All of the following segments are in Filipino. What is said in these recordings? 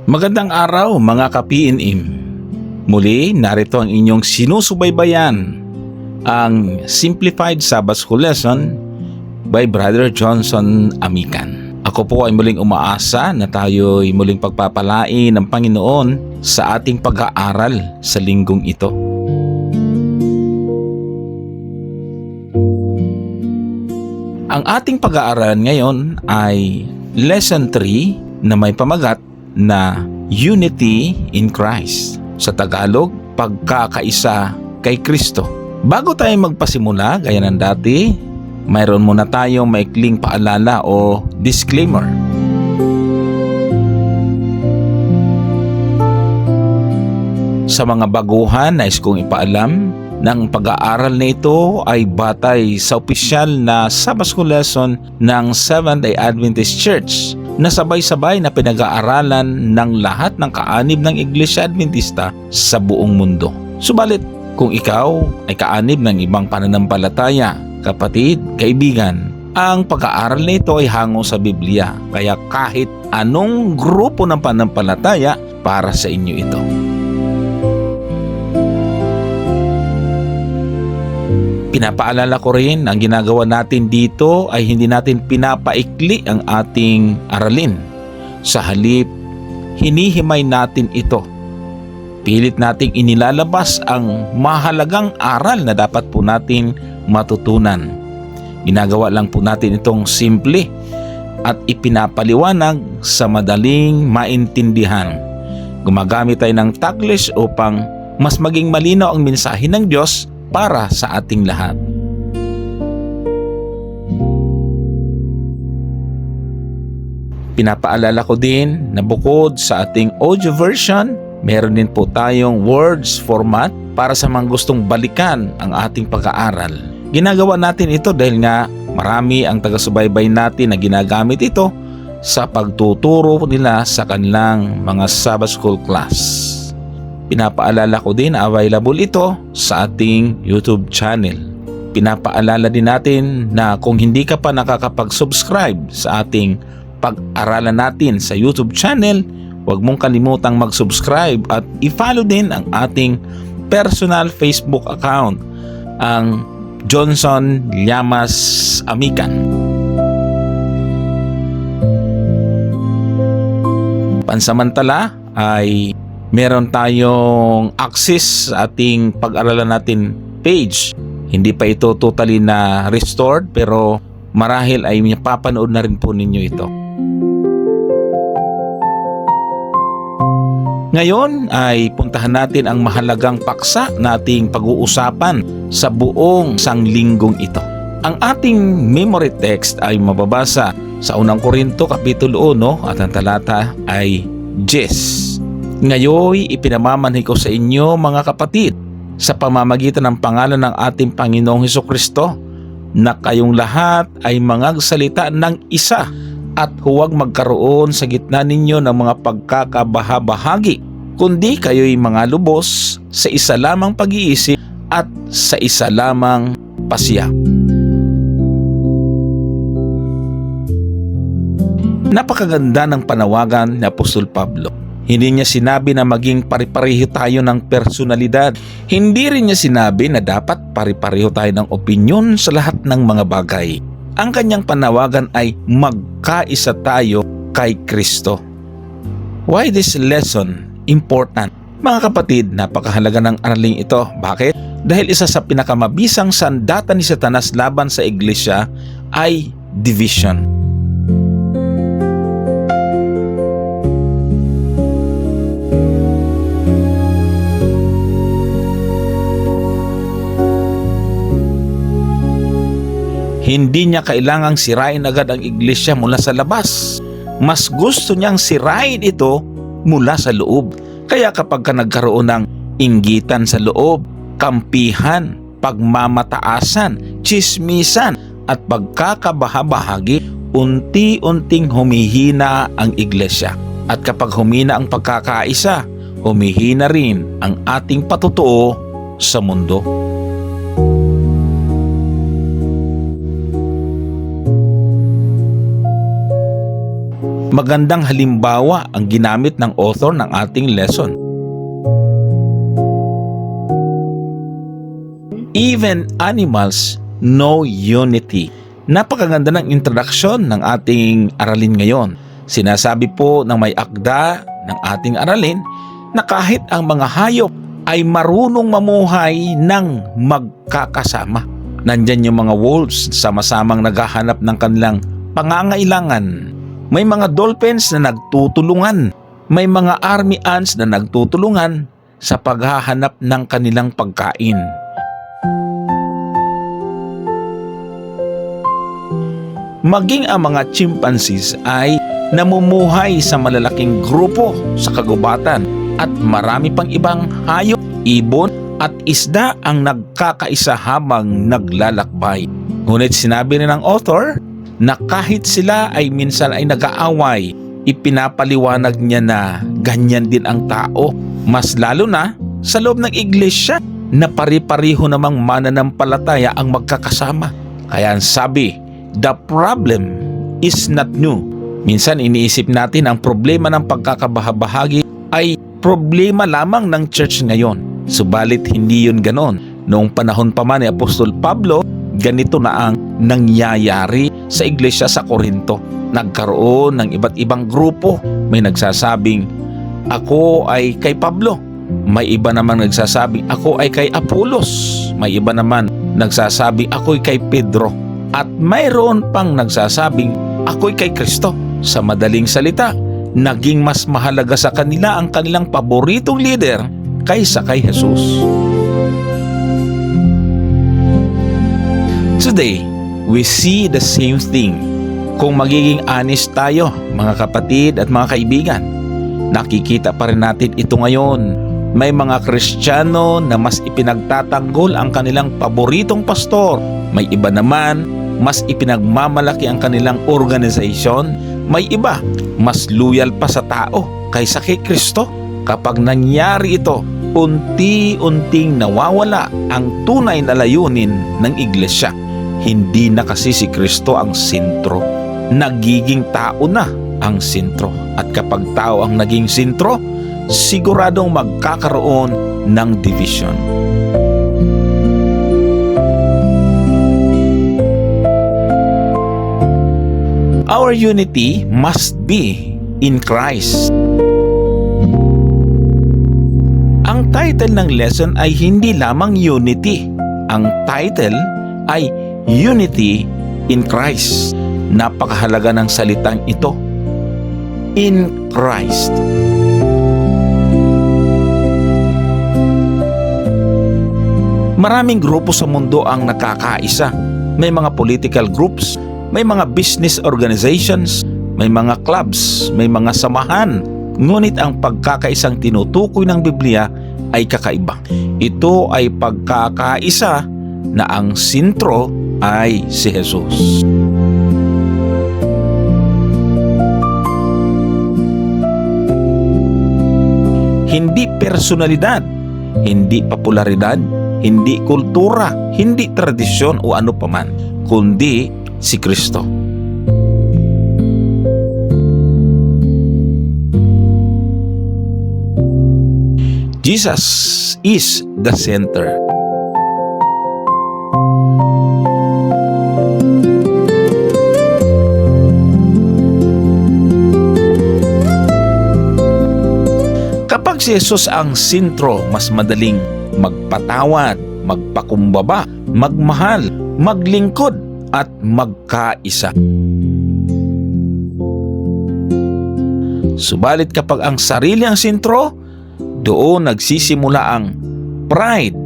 Magandang araw mga ka-PNM. Muli, narito ang inyong sinusubaybayan, ang Simplified Sabbath School Lesson by Brother Johnson Amican. Ako po ay muling umaasa na tayo ay muling pagpapalain ng Panginoon sa ating pag-aaral sa linggong ito. Ang ating pag-aaral ngayon ay Lesson 3 na may pamagat na Unity in Christ. Sa Tagalog, pagkakaisa kay Kristo. Bago tayo magpasimula, gaya ng dati, mayroon muna tayong maikling paalala o disclaimer. Sa mga baguhan, nais kong ipaalam ng pag-aaral na ito ay batay sa opisyal na Sabbath School Lesson ng Seventh-day Adventist Church na sabay-sabay na pinag-aaralan ng lahat ng kaanib ng Iglesia Adventista sa buong mundo. Subalit, kung ikaw ay kaanib ng ibang pananampalataya, kapatid, kaibigan, ang pag-aaral na ito ay hango sa Biblia, kaya kahit anong grupo ng pananampalataya, para sa inyo ito. Pinapaalala ko rin, ang ginagawa natin dito ay hindi natin pinapaikli ang ating aralin. Sa halip, hinihimay natin ito. Pilit nating inilalabas ang mahalagang aral na dapat po natin matutunan. Ginagawa lang po natin itong simple at ipinapaliwanag sa madaling maintindihan. Gumagamit tayo ng Taglish upang mas maging malinaw ang mensahe ng Diyos para sa ating lahat. Pinapaalala ko din na bukod sa ating audio version, meron din po tayong words format para sa mga gustong balikan ang ating pag-aaral. Ginagawa natin ito dahil nga marami ang taga-subaybay natin na ginagamit ito sa pagtuturo nila sa kanilang mga Sabbath School class. Pinapaalala ko din na available ito sa ating YouTube channel. Pinapaalala din natin na kung hindi ka pa nakakapag-subscribe sa ating pag-aralan natin sa YouTube channel, huwag mong kalimutang mag-subscribe at i-follow din ang ating personal Facebook account, ang Johnson Llamas Amican. Pansamantala ay meron tayong access sa ating pag-aralan natin page. Hindi pa ito totally na restored, pero marahil ay mapapanood na rin po ninyo ito. Ngayon ay puntahan natin ang mahalagang paksa na ating pag-uusapan sa buong sanglinggang ito. Ang ating memory text ay mababasa sa unang Korinto Kapitulo 1 at ang talata ay 10. Ngayon, ipinamamanhi ko sa inyo mga kapatid sa pamamagitan ng pangalan ng ating Panginoong Hesukristo na kayong lahat ay mangagsalita ng isa at huwag magkaroon sa gitna ninyo ng mga pagkakabahabahagi, kundi kayo'y mga lubos sa isa lamang pag-iisip at sa isa lamang pasya. Napakaganda ng panawagan ni Apostol Pablo. Hindi niya sinabi na maging pare-pareho tayo ng personalidad. Hindi rin niya sinabi na dapat pare-pareho tayo ng opinyon sa lahat ng mga bagay. Ang kanyang panawagan ay magkaisa tayo kay Kristo. Why this lesson important? Mga kapatid, napakahalaga ng araling ito. Bakit? Dahil isa sa pinakamabisang sandata ni Satanas laban sa iglesia ay division. Hindi niya kailangang sirain agad ang iglesia mula sa labas. Mas gusto niyang sirain ito mula sa loob. Kaya kapag nagkaroon ng inggitan sa loob, kampihan, pagmamataasan, tsismisan at pagkakabahabahagi, unti-unting humihina ang iglesia. At kapag humina ang pagkakaisa, humihina rin ang ating patutuo sa mundo. Magandang halimbawa ang ginamit ng author ng ating lesson. Even animals know unity. Napakaganda ng introduction ng ating aralin ngayon. Sinasabi po ng may akda ng ating aralin na kahit ang mga hayop ay marunong mamuhay ng magkakasama. Nandyan yung mga wolves sama-samang naghahanap ng kanilang pangangailangan. May mga dolphins na nagtutulungan. May mga army ants na nagtutulungan sa paghahanap ng kanilang pagkain. Maging ang mga chimpanzees ay namumuhay sa malalaking grupo sa kagubatan at marami pang ibang hayop, ibon at isda ang nagkakaisa habang naglalakbay. Ngunit sinabi rin ng author na kahit sila ay minsan ay nag-aaway, ipinapaliwanag niya na ganyan din ang tao. Mas lalo na sa loob ng iglesia na pari-pariho namang mananampalataya ang magkakasama. Kaya ang sabi, the problem is not new. Minsan iniisip natin ang problema ng pagkakabahabahagi ay problema lamang ng church ngayon. Subalit hindi yun ganon. Noong panahon pa man ni Apostol Pablo, ganito na ang nangyayari sa iglesia sa Corinto. Nagkaroon ng iba't ibang grupo. May nagsasabing, ako ay kay Pablo. May iba naman nagsasabing, ako ay kay Apolos. May iba naman nagsasabing, ako ay kay Pedro. At mayroon pang nagsasabing, ako'y kay Kristo. Sa madaling salita, naging mas mahalaga sa kanila ang kanilang paboritong leader kaysa kay Jesus. Today, we see the same thing. Kung magiging honest tayo, mga kapatid at mga kaibigan, nakikita pa rin natin ito ngayon. May mga Kristiyano na mas ipinagtatanggol ang kanilang paboritong pastor. May iba naman, mas ipinagmamalaki ang kanilang organisasyon. May iba, mas loyal pa sa tao kaysa kay Kristo. Kapag nangyari ito, unti-unting nawawala ang tunay na layunin ng iglesia. Hindi na kasi si Kristo ang sentro. Nagiging tao na ang sentro. At kapag tao ang naging sentro, siguradong magkakaroon ng division. Our unity must be in Christ. Ang title ng lesson ay hindi lamang unity. Ang title ay Unity in Christ. Napakahalaga ng salitang ito. In Christ. Maraming grupo sa mundo ang nakakaisa. May mga political groups, may mga business organizations, may mga clubs, may mga samahan. Ngunit ang pagkakaisang tinutukoy ng Biblia ay kakaiba. Ito ay pagkakaisa na ang sentro ay si Jesus. Hindi personalidad, hindi popularidad, hindi kultura, hindi tradisyon o ano paman, kundi si Kristo. Jesus is the center. Kapag si Jesus ang sentro, mas madaling magpatawad, magpakumbaba, magmahal, maglingkod, at magkaisa. Subalit kapag ang sarili ang sentro, doon nagsisimula ang pride,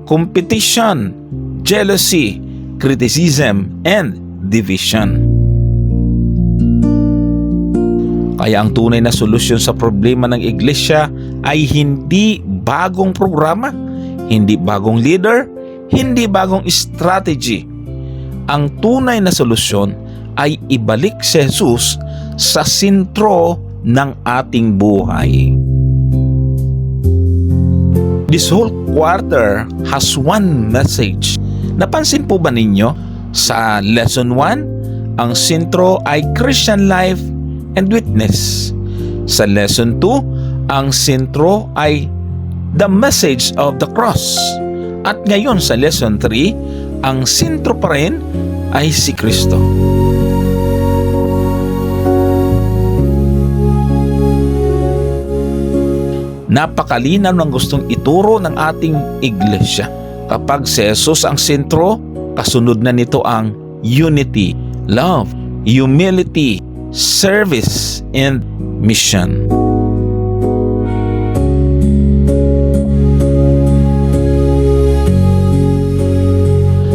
competition, jealousy, criticism, and division. Kaya ang tunay na solusyon sa problema ng iglesia ay hindi bagong programa, hindi bagong leader, hindi bagong strategy. Ang tunay na solusyon ay ibalik si Jesus sa sentro ng ating buhay. This whole quarter has one message. Napansin po ba ninyo? Sa lesson 1, ang sentro ay Christian life and witness. Sa lesson 2, ang sentro ay the message of the cross. At ngayon sa lesson 3, ang sentro pa rin ay si Kristo. Napakalinaw ng gustong ituro ng ating iglesia. Kapag si Jesus ang sentro, kasunod na nito ang unity, love, humility, service, and mission.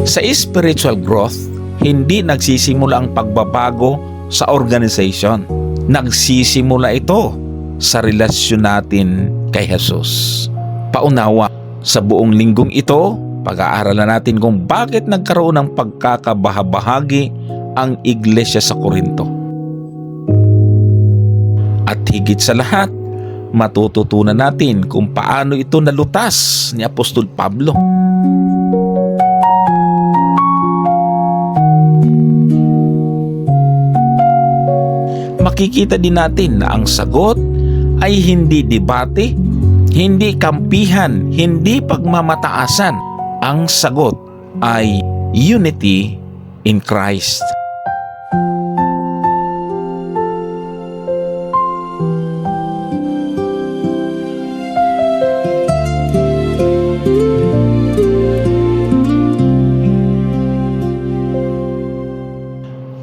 Sa spiritual growth, hindi nagsisimula ang pagbabago sa organization. Nagsisimula ito sa relasyon natin kay Jesus. Paunawa, sa buong linggong ito, pag-aaralan natin kung bakit nagkaroon ng pagkakabahabahagi ang iglesia sa Korinto. At higit sa lahat, matututunan natin kung paano ito nalutas ni Apostol Pablo. Makikita din natin na ang sagot ay hindi debate, hindi kampihan, hindi pagmamataasan. Ang sagot ay unity in Christ.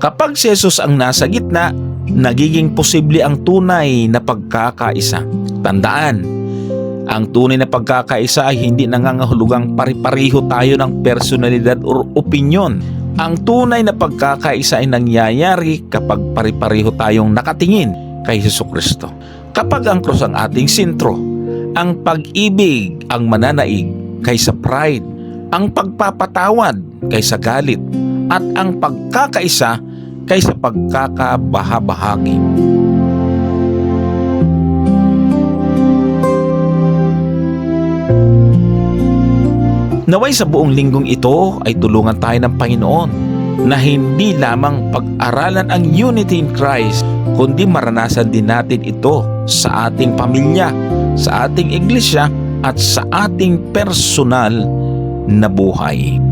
Kapag si Jesus ang nasa gitna, nagiging posible ang tunay na pagkakaisa. Tandaan, ang tunay na pagkakaisa ay hindi nangangahulugang pari-pariho tayo ng personalidad o opinyon. Ang tunay na pagkakaisa ay nangyayari kapag pari-pariho tayong nakatingin kay Jesucristo. Kapag ang krus ang ating sentro, ang pag-ibig ang mananaig kaysa pride, ang pagpapatawad kaysa galit, at ang pagkakaisa kaysa pagkakabahabahagi. Naway sa buong linggong ito ay tulungan tayo ng Panginoon na hindi lamang pag-aralan ang unity in Christ, kundi maranasan din natin ito sa ating pamilya, sa ating iglesia, at sa ating personal na buhay.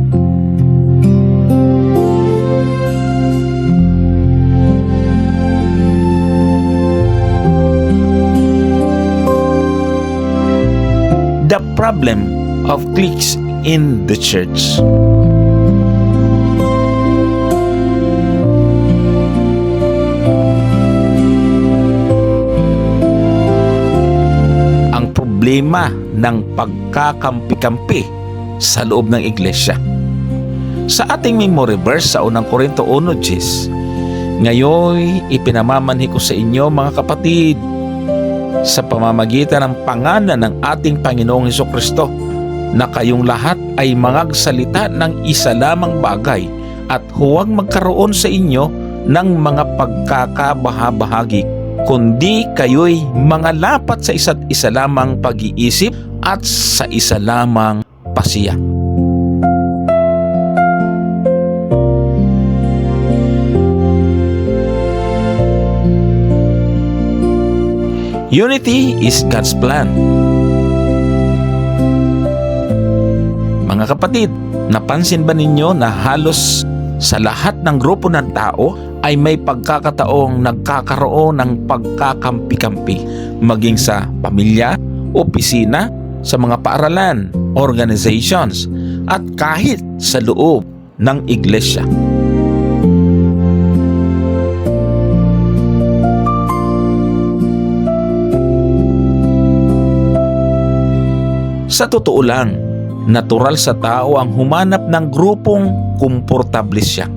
The problem of cliques in the church. Ang problema ng pagkakampi-kampi sa loob ng iglesia. Sa ating memory verse sa unang Korinto 1:10, ngayon ipinamamanhi ko sa inyo mga kapatid, sa pamamagitan ng pangalan ng ating Panginoong Hesukristo, na kayong lahat ay mangagsalita ng isa lamang bagay at huwag magkaroon sa inyo ng mga pagkakabahabahagi, kundi kayo'y mga lapat sa isa't isa lamang pag-iisip at sa isa lamang pasiya. Unity is God's plan. Mga kapatid, napansin ba ninyo na halos sa lahat ng grupo ng tao ay may pagkakataong nagkakaroon ng pagkakampi-kampi, maging sa pamilya, opisina, sa mga paaralan, organizations, at kahit sa loob ng iglesia. Sa totoo lang, natural sa tao ang humanap ng grupong komportable siya.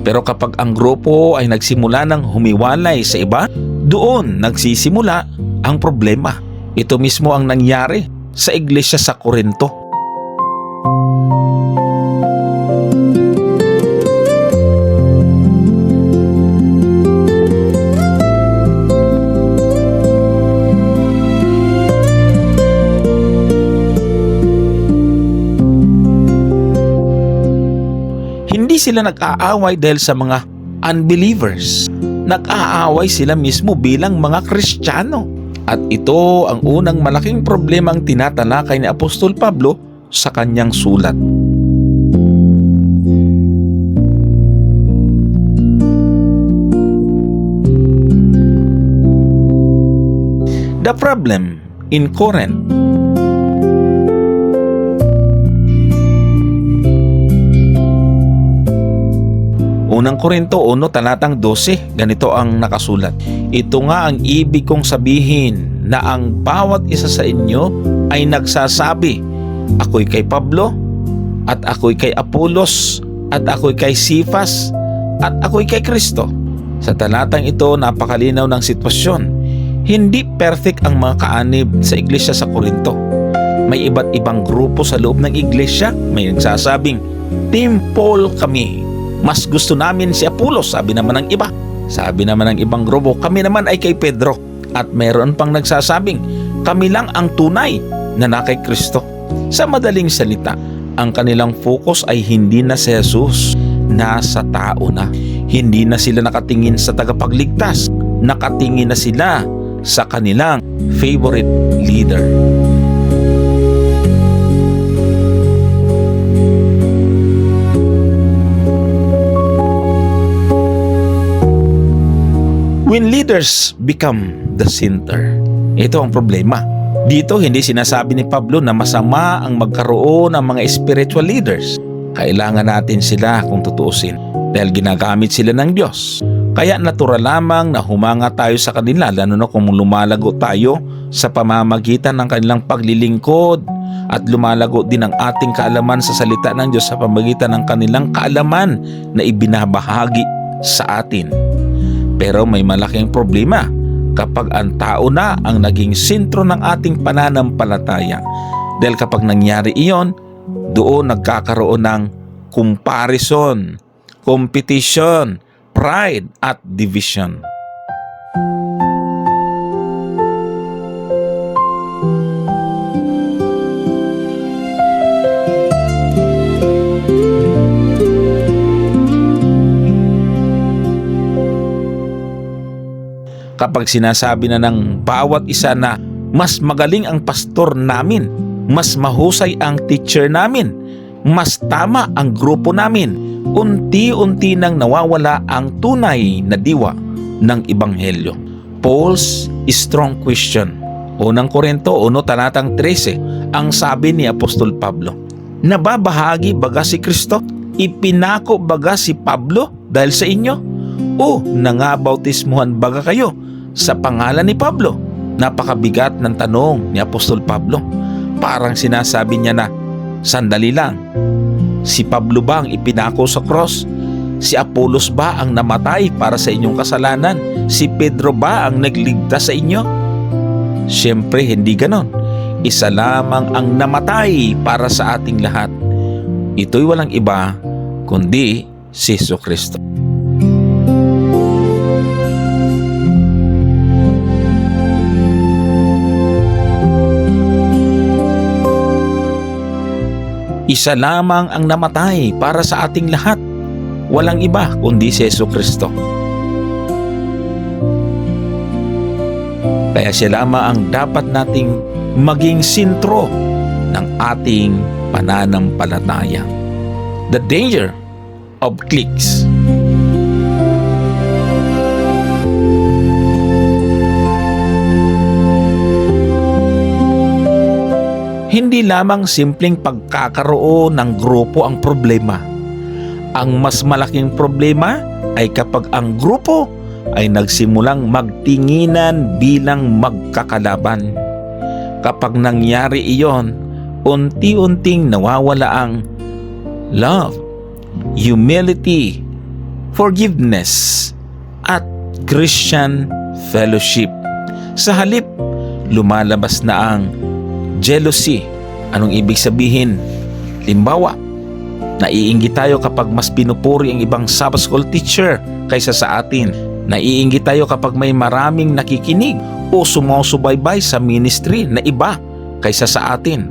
Pero kapag ang grupo ay nagsimula ng humiwalay sa iba, doon nagsisimula ang problema. Ito mismo ang nangyari sa iglesia sa Korinto. Hindi sila nag-aaway dahil sa mga unbelievers. Nag-aaway sila mismo bilang mga Kristiyano. At ito ang unang malaking problema ang tinatalakay ni Apostol Pablo sa kanyang sulat. The problem in Corinth. Unang Korinto 1 talatang 12, ganito ang nakasulat. Ito nga ang ibig kong sabihin, na ang bawat isa sa inyo ay nagsasabi, ako'y kay Pablo, at ako'y kay Apolos, at ako'y kay Sifas, at ako'y kay Kristo. Sa talatang ito, napakalinaw ng sitwasyon. Hindi perfect ang mga kaanib sa iglesia sa Korinto. May iba't ibang grupo sa loob ng iglesia. May nagsasabing, Team Paul kami. Mas gusto namin si Apolos, sabi naman ng iba. Sabi naman ng ibang grupo, kami naman ay kay Pedro. At meron pang nagsasabing, kami lang ang tunay na kay Kristo. Sa madaling salita, ang kanilang focus ay hindi na si Jesus, nasa tao na. Hindi na sila nakatingin sa tagapagligtas. Nakatingin na sila sa kanilang favorite leader. When leaders become the center, ito ang problema. Dito hindi sinasabi ni Pablo na masama ang magkaroon ng mga spiritual leaders. Kailangan natin sila kung tutuusin dahil ginagamit sila ng Diyos. Kaya natural lamang na humanga tayo sa kanila, lalo na kung lumalago tayo sa pamamagitan ng kanilang paglilingkod at lumalago din ang ating kaalaman sa salita ng Diyos sa pamamagitan ng kanilang kaalaman na ibinabahagi sa atin. Pero may malaking problema kapag ang tao na ang naging sentro ng ating pananampalataya. Dahil kapag nangyari iyon, doon nagkakaroon ng comparison, competition, pride at division. Kapag sinasabi na ng bawat isa na mas magaling ang pastor namin, mas mahusay ang teacher namin, mas tama ang grupo namin, unti-unti nang nawawala ang tunay na diwa ng Ebanghelyo. Paul's strong question. Unang Korinto 1 talatang 13, ang sabi ni Apostol Pablo, nababahagi baga si Kristo? Ipinako baga si Pablo dahil sa inyo? O nangabautismuhan baga kayo sa pangalan ni Pablo? Napakabigat ng tanong ni Apostol Pablo. Parang sinasabi niya na, sandali lang, si Pablo ba ang ipinako sa cross? Si Apolos ba ang namatay para sa inyong kasalanan? Si Pedro ba ang nagligtas sa inyo? Siyempre hindi ganon. Isa lamang ang namatay para sa ating lahat. Ito'y walang iba kundi si Jesucristo. Isa lamang ang namatay para sa ating lahat. Walang iba kundi si Jesucristo. Kaya siya lamang ang dapat nating maging sentro ng ating pananampalataya. The danger of cliques. Hindi lamang simpleng pagkakaroon ng grupo ang problema. Ang mas malaking problema ay kapag ang grupo ay nagsimulang magtinginan bilang magkakalaban. Kapag nangyari iyon, unti-unting nawawala ang love, humility, forgiveness, at Christian fellowship. Sa halip, lumalabas na ang jealousy. Anong ibig sabihin? Limbawa, naiinggit tayo kapag mas pinupuri ang ibang Sabbath school teacher kaysa sa atin. Naiinggit tayo kapag may maraming nakikinig o sumusubaybay sa ministry na iba kaysa sa atin.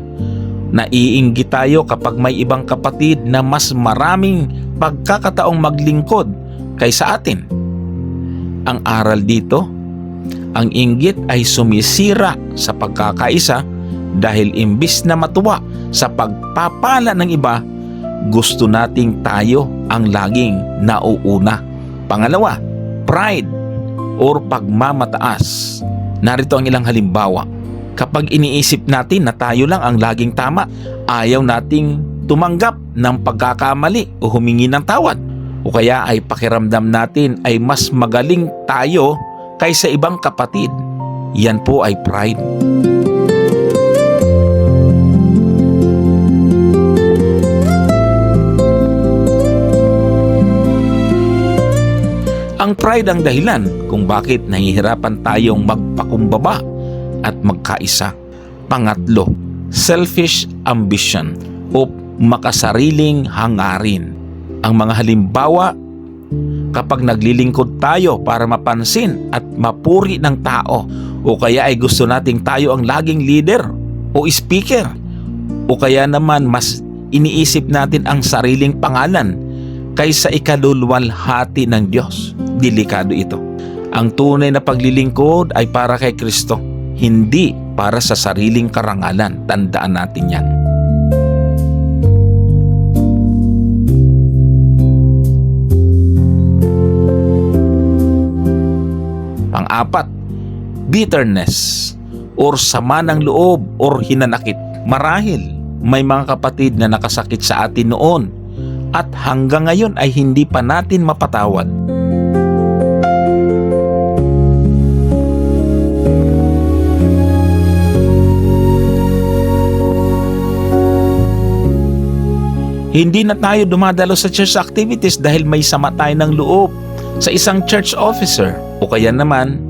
Naiinggit tayo kapag may ibang kapatid na mas maraming pagkakataong maglingkod kaysa atin. ang aral dito? Ang inggit ay sumisira sa pagkakaisa dahil imbis na matuwa sa pagpapala ng iba, gusto nating tayo ang laging nauuna. Pangalawa, pride or pagmamataas. Narito ang ilang halimbawa. Kapag iniisip natin na tayo lang ang laging tama, ayaw nating tumanggap ng pagkakamali o humingi ng tawad. O kaya ay pakiramdam natin ay mas magaling tayo kaysa ibang kapatid. Yan po ay pride. Ang pride ang dahilan kung bakit nahihirapan tayong magpakumbaba at magkaisa. Pangatlo, selfish ambition o makasariling hangarin. Ang mga halimbawa, kapag naglilingkod tayo para mapansin at mapuri ng tao, o kaya ay gusto nating tayo ang laging leader o speaker, o kaya naman mas iniisip natin ang sariling pangalan kaysa ikaluluwalhati ng Diyos. Delikado ito. Ang tunay na paglilingkod ay para kay Kristo, hindi para sa sariling karangalan. Tandaan natin yan. Pang-apat, bitterness or sama ng loob or hinanakit. Marahil may mga kapatid na nakasakit sa atin noon at hanggang ngayon ay hindi pa natin mapatawad. Hindi na tayo dumadalo sa church activities dahil may sama tayo ng loob sa isang church officer. O kaya naman,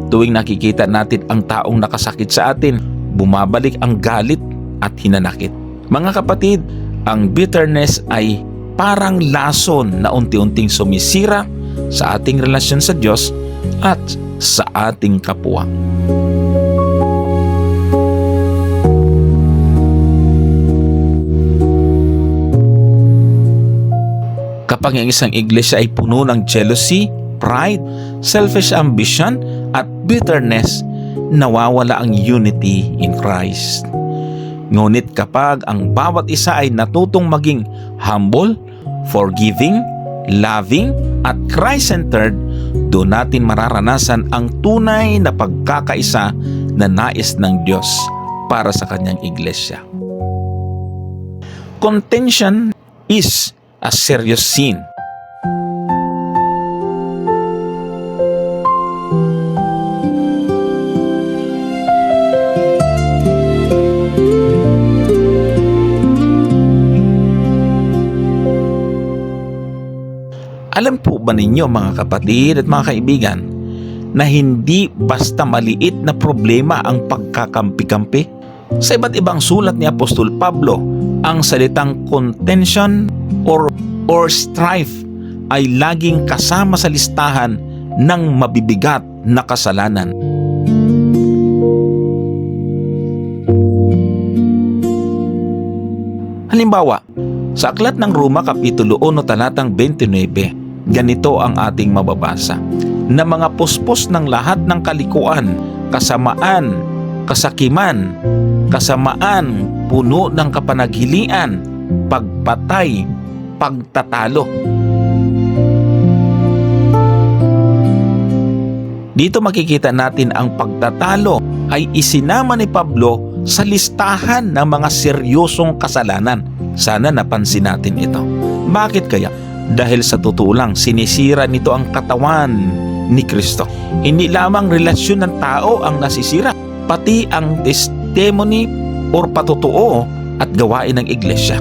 tuwing nakikita natin ang taong nakasakit sa atin, bumabalik ang galit at hinanakit. Mga kapatid, ang bitterness ay parang lason na unti-unting sumisira sa ating relasyon sa Diyos at sa ating kapwa. Kapag ang isang iglesia ay puno ng jealousy, pride, selfish ambition, at bitterness, nawawala ang unity in Christ. Ngunit kapag ang bawat isa ay natutong maging humble, forgiving, loving, at Christ-centered, doon natin mararanasan ang tunay na pagkakaisa na nais ng Diyos para sa kanyang iglesia. Contention is a serious sin. Alam po ba ninyo mga kapatid at mga kaibigan na hindi basta maliit na problema ang pagkakampi-kampi? Sa iba't ibang sulat ni Apostol Pablo, ang salitang contention or strife ay laging kasama sa listahan ng mabibigat na kasalanan. Halimbawa, sa Aklat ng Roma Kapitulo 1 talatang 29, ganito ang ating mababasa: na mga puspos ng lahat ng kalikuan, kasamaan, kasakiman, kasamaan, puno ng kapanaghilian, pagpatay, pagtatalo. Dito makikita natin ang pagtatalo ay isinama ni Pablo sa listahan ng mga seryosong kasalanan. Sana napansin natin ito. Bakit kaya? Dahil sa totoo lang, sinisira nito ang katawan ni Kristo. Hindi lamang relasyon ng tao ang nasisira, pati ang testimony or patotoo at gawain ng iglesia.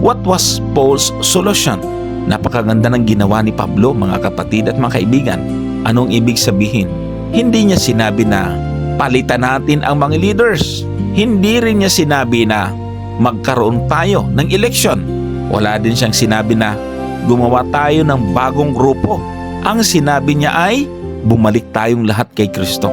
What was Paul's solution? Napakaganda ng ginawa ni Pablo, mga kapatid at mga kaibigan. Anong ibig sabihin? Hindi niya sinabi na palitan natin ang mga leaders. Hindi rin niya sinabi na magkaroon tayo ng eleksyon. Wala din siyang sinabi na gumawa tayo ng bagong grupo. Ang sinabi niya ay bumalik tayong lahat kay Kristo.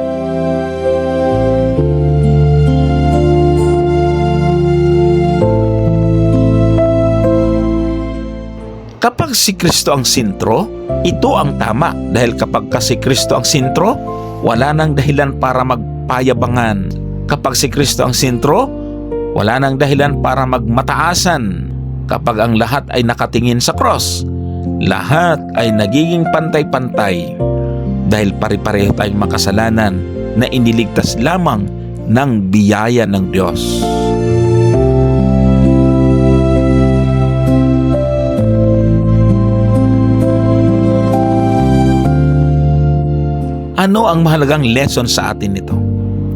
Kapag si Kristo ang sentro, Ito ang tama dahil kapag si Kristo ang sentro, wala nang dahilan para magpayabangan. Kapag si Kristo ang sentro, wala nang dahilan para magmataasan. Kapag ang lahat ay nakatingin sa cross, lahat ay nagiging pantay-pantay dahil pare-pareho tayong makasalanan na iniligtas lamang ng biyaya ng Diyos. Ano ang mahalagang lesson sa atin nito?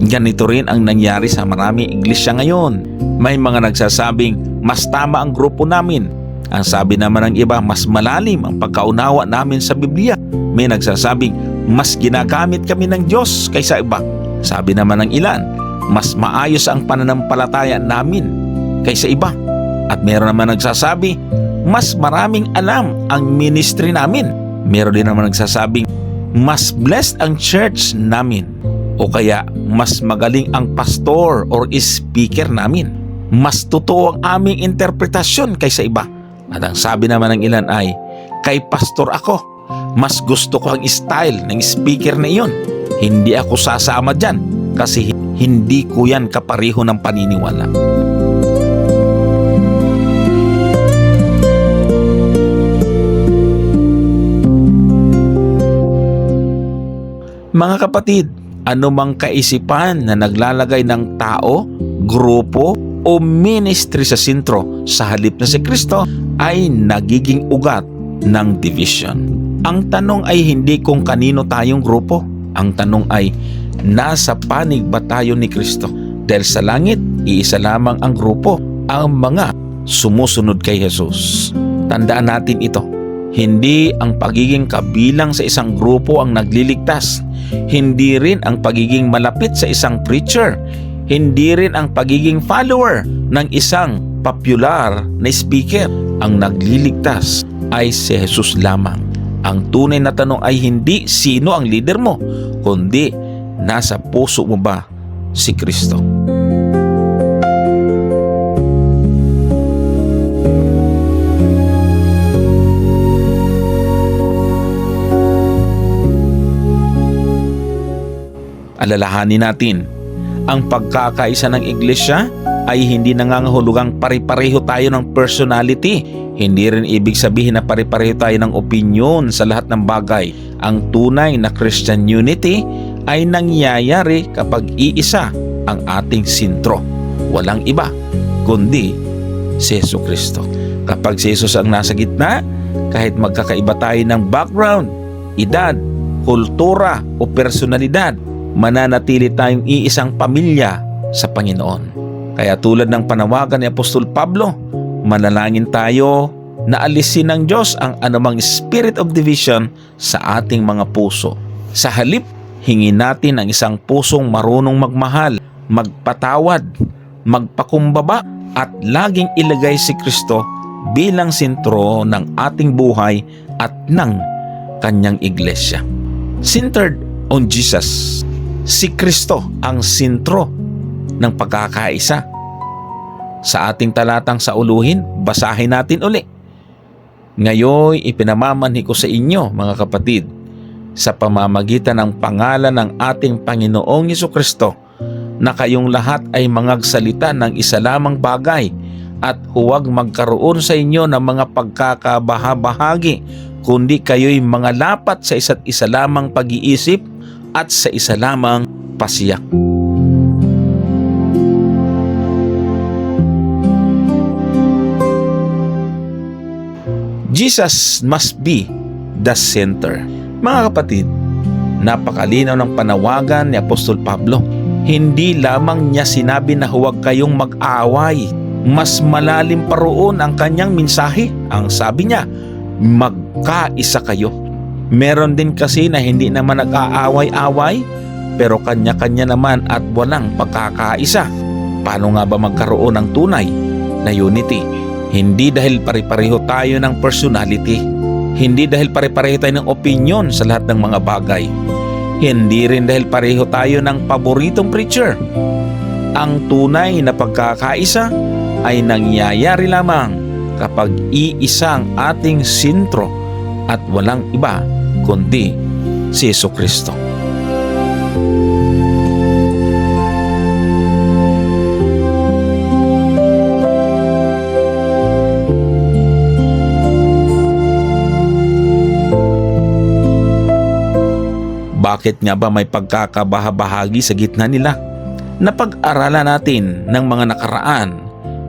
Ganito rin ang nangyari sa maraming iglesia ngayon. May mga nagsasabing, mas tama ang grupo namin. Ang sabi naman ng iba, mas malalim ang pagkaunawa namin sa Biblia. May nagsasabing, mas ginagamit kami ng Diyos kaysa iba. Sabi naman ng ilan, mas maayos ang pananampalataya namin kaysa iba. At meron naman nagsasabi, mas maraming alam ang ministry namin. Meron din naman nagsasabing, mas blessed ang church namin. O kaya, mas magaling ang pastor or speaker namin. Mas totoo ang aming interpretasyon kaysa iba. At ang sabi naman ng ilan ay, kay pastor ako, mas gusto ko ang style ng speaker na iyon. Hindi ako sasama dyan kasi hindi ko yan kapareho ng paniniwala. Mga kapatid, anumang kaisipan na naglalagay ng tao, grupo o ministry sa sentro sa halip na si Kristo ay nagiging ugat ng division. Ang tanong ay hindi kung kanino tayong grupo. Ang tanong ay nasa panig ba tayo ni Kristo? Dahil sa langit, iisa lamang ang grupo, ang mga sumusunod kay Jesus. Tandaan natin ito. Hindi ang pagiging kabilang sa isang grupo ang nagliligtas. Hindi rin ang pagiging malapit sa isang preacher. Hindi rin ang pagiging follower ng isang popular na speaker. Ang nagliligtas ay si Jesus lamang. Ang tunay na tanong ay hindi sino ang leader mo, kundi nasa puso mo ba si Kristo? Alalahanin natin, ang pagkakaisa ng iglesia ay hindi nangangahulugang pare-pareho tayo ng personality. Hindi rin ibig sabihin na pare-pareho tayo ng opinyon sa lahat ng bagay. Ang tunay na Christian unity ay nangyayari kapag iisa ang ating sentro. Walang iba, kundi si Jesucristo. Kapag si Jesus ang nasa gitna, kahit magkakaiba tayo ng background, edad, kultura o personalidad, mananatili tayong iisang pamilya sa Panginoon. Kaya tulad ng panawagan ni Apostol Pablo, manalangin tayo na alisin ng Diyos ang anumang spirit of division sa ating mga puso. Sa halip, hingin natin ang isang pusong marunong magmahal, magpatawad, magpakumbaba at laging ilagay si Kristo bilang sentro ng ating buhay at ng kanyang iglesia. Centered on Jesus. Si Kristo ang sentro ng pagkakaisa. Sa ating talatang sa uluhin, basahin natin uli. Ngayon, ipinamamanhi ko sa inyo, mga kapatid, sa pamamagitan ng pangalan ng ating Panginoong Jesucristo, na kayong lahat ay mangagsalita ng isa lamang bagay at huwag magkaroon sa inyo ng mga pagkakabahabahagi, kundi kayo'y mga lapat sa isa't isa lamang pag-iisip at sa isa lamang pasiyak. Jesus must be the center. Mga kapatid, napakalinaw ng panawagan ni Apostol Pablo. Hindi lamang niya sinabi na huwag kayong mag-aaway. Mas malalim pa roon ang kanyang mensahe. Ang sabi niya, magkaisa kayo. Meron din kasi na hindi naman nag-aaway-away, pero kanya-kanya naman at walang pagkakaisa. Paano nga ba magkaroon ng tunay na unity? Hindi dahil pare-pareho tayo ng personality. Hindi dahil pare-pareho tayo ng opinion sa lahat ng mga bagay. Hindi rin dahil pareho tayo ng paboritong preacher. Ang tunay na pagkakaisa ay nangyayari lamang kapag iisang ating sentro at walang iba kundi si Jesucristo. Bakit nga ba may pagkakabahabahagi sa gitna nila? Napag-aralan natin ng mga nakaraan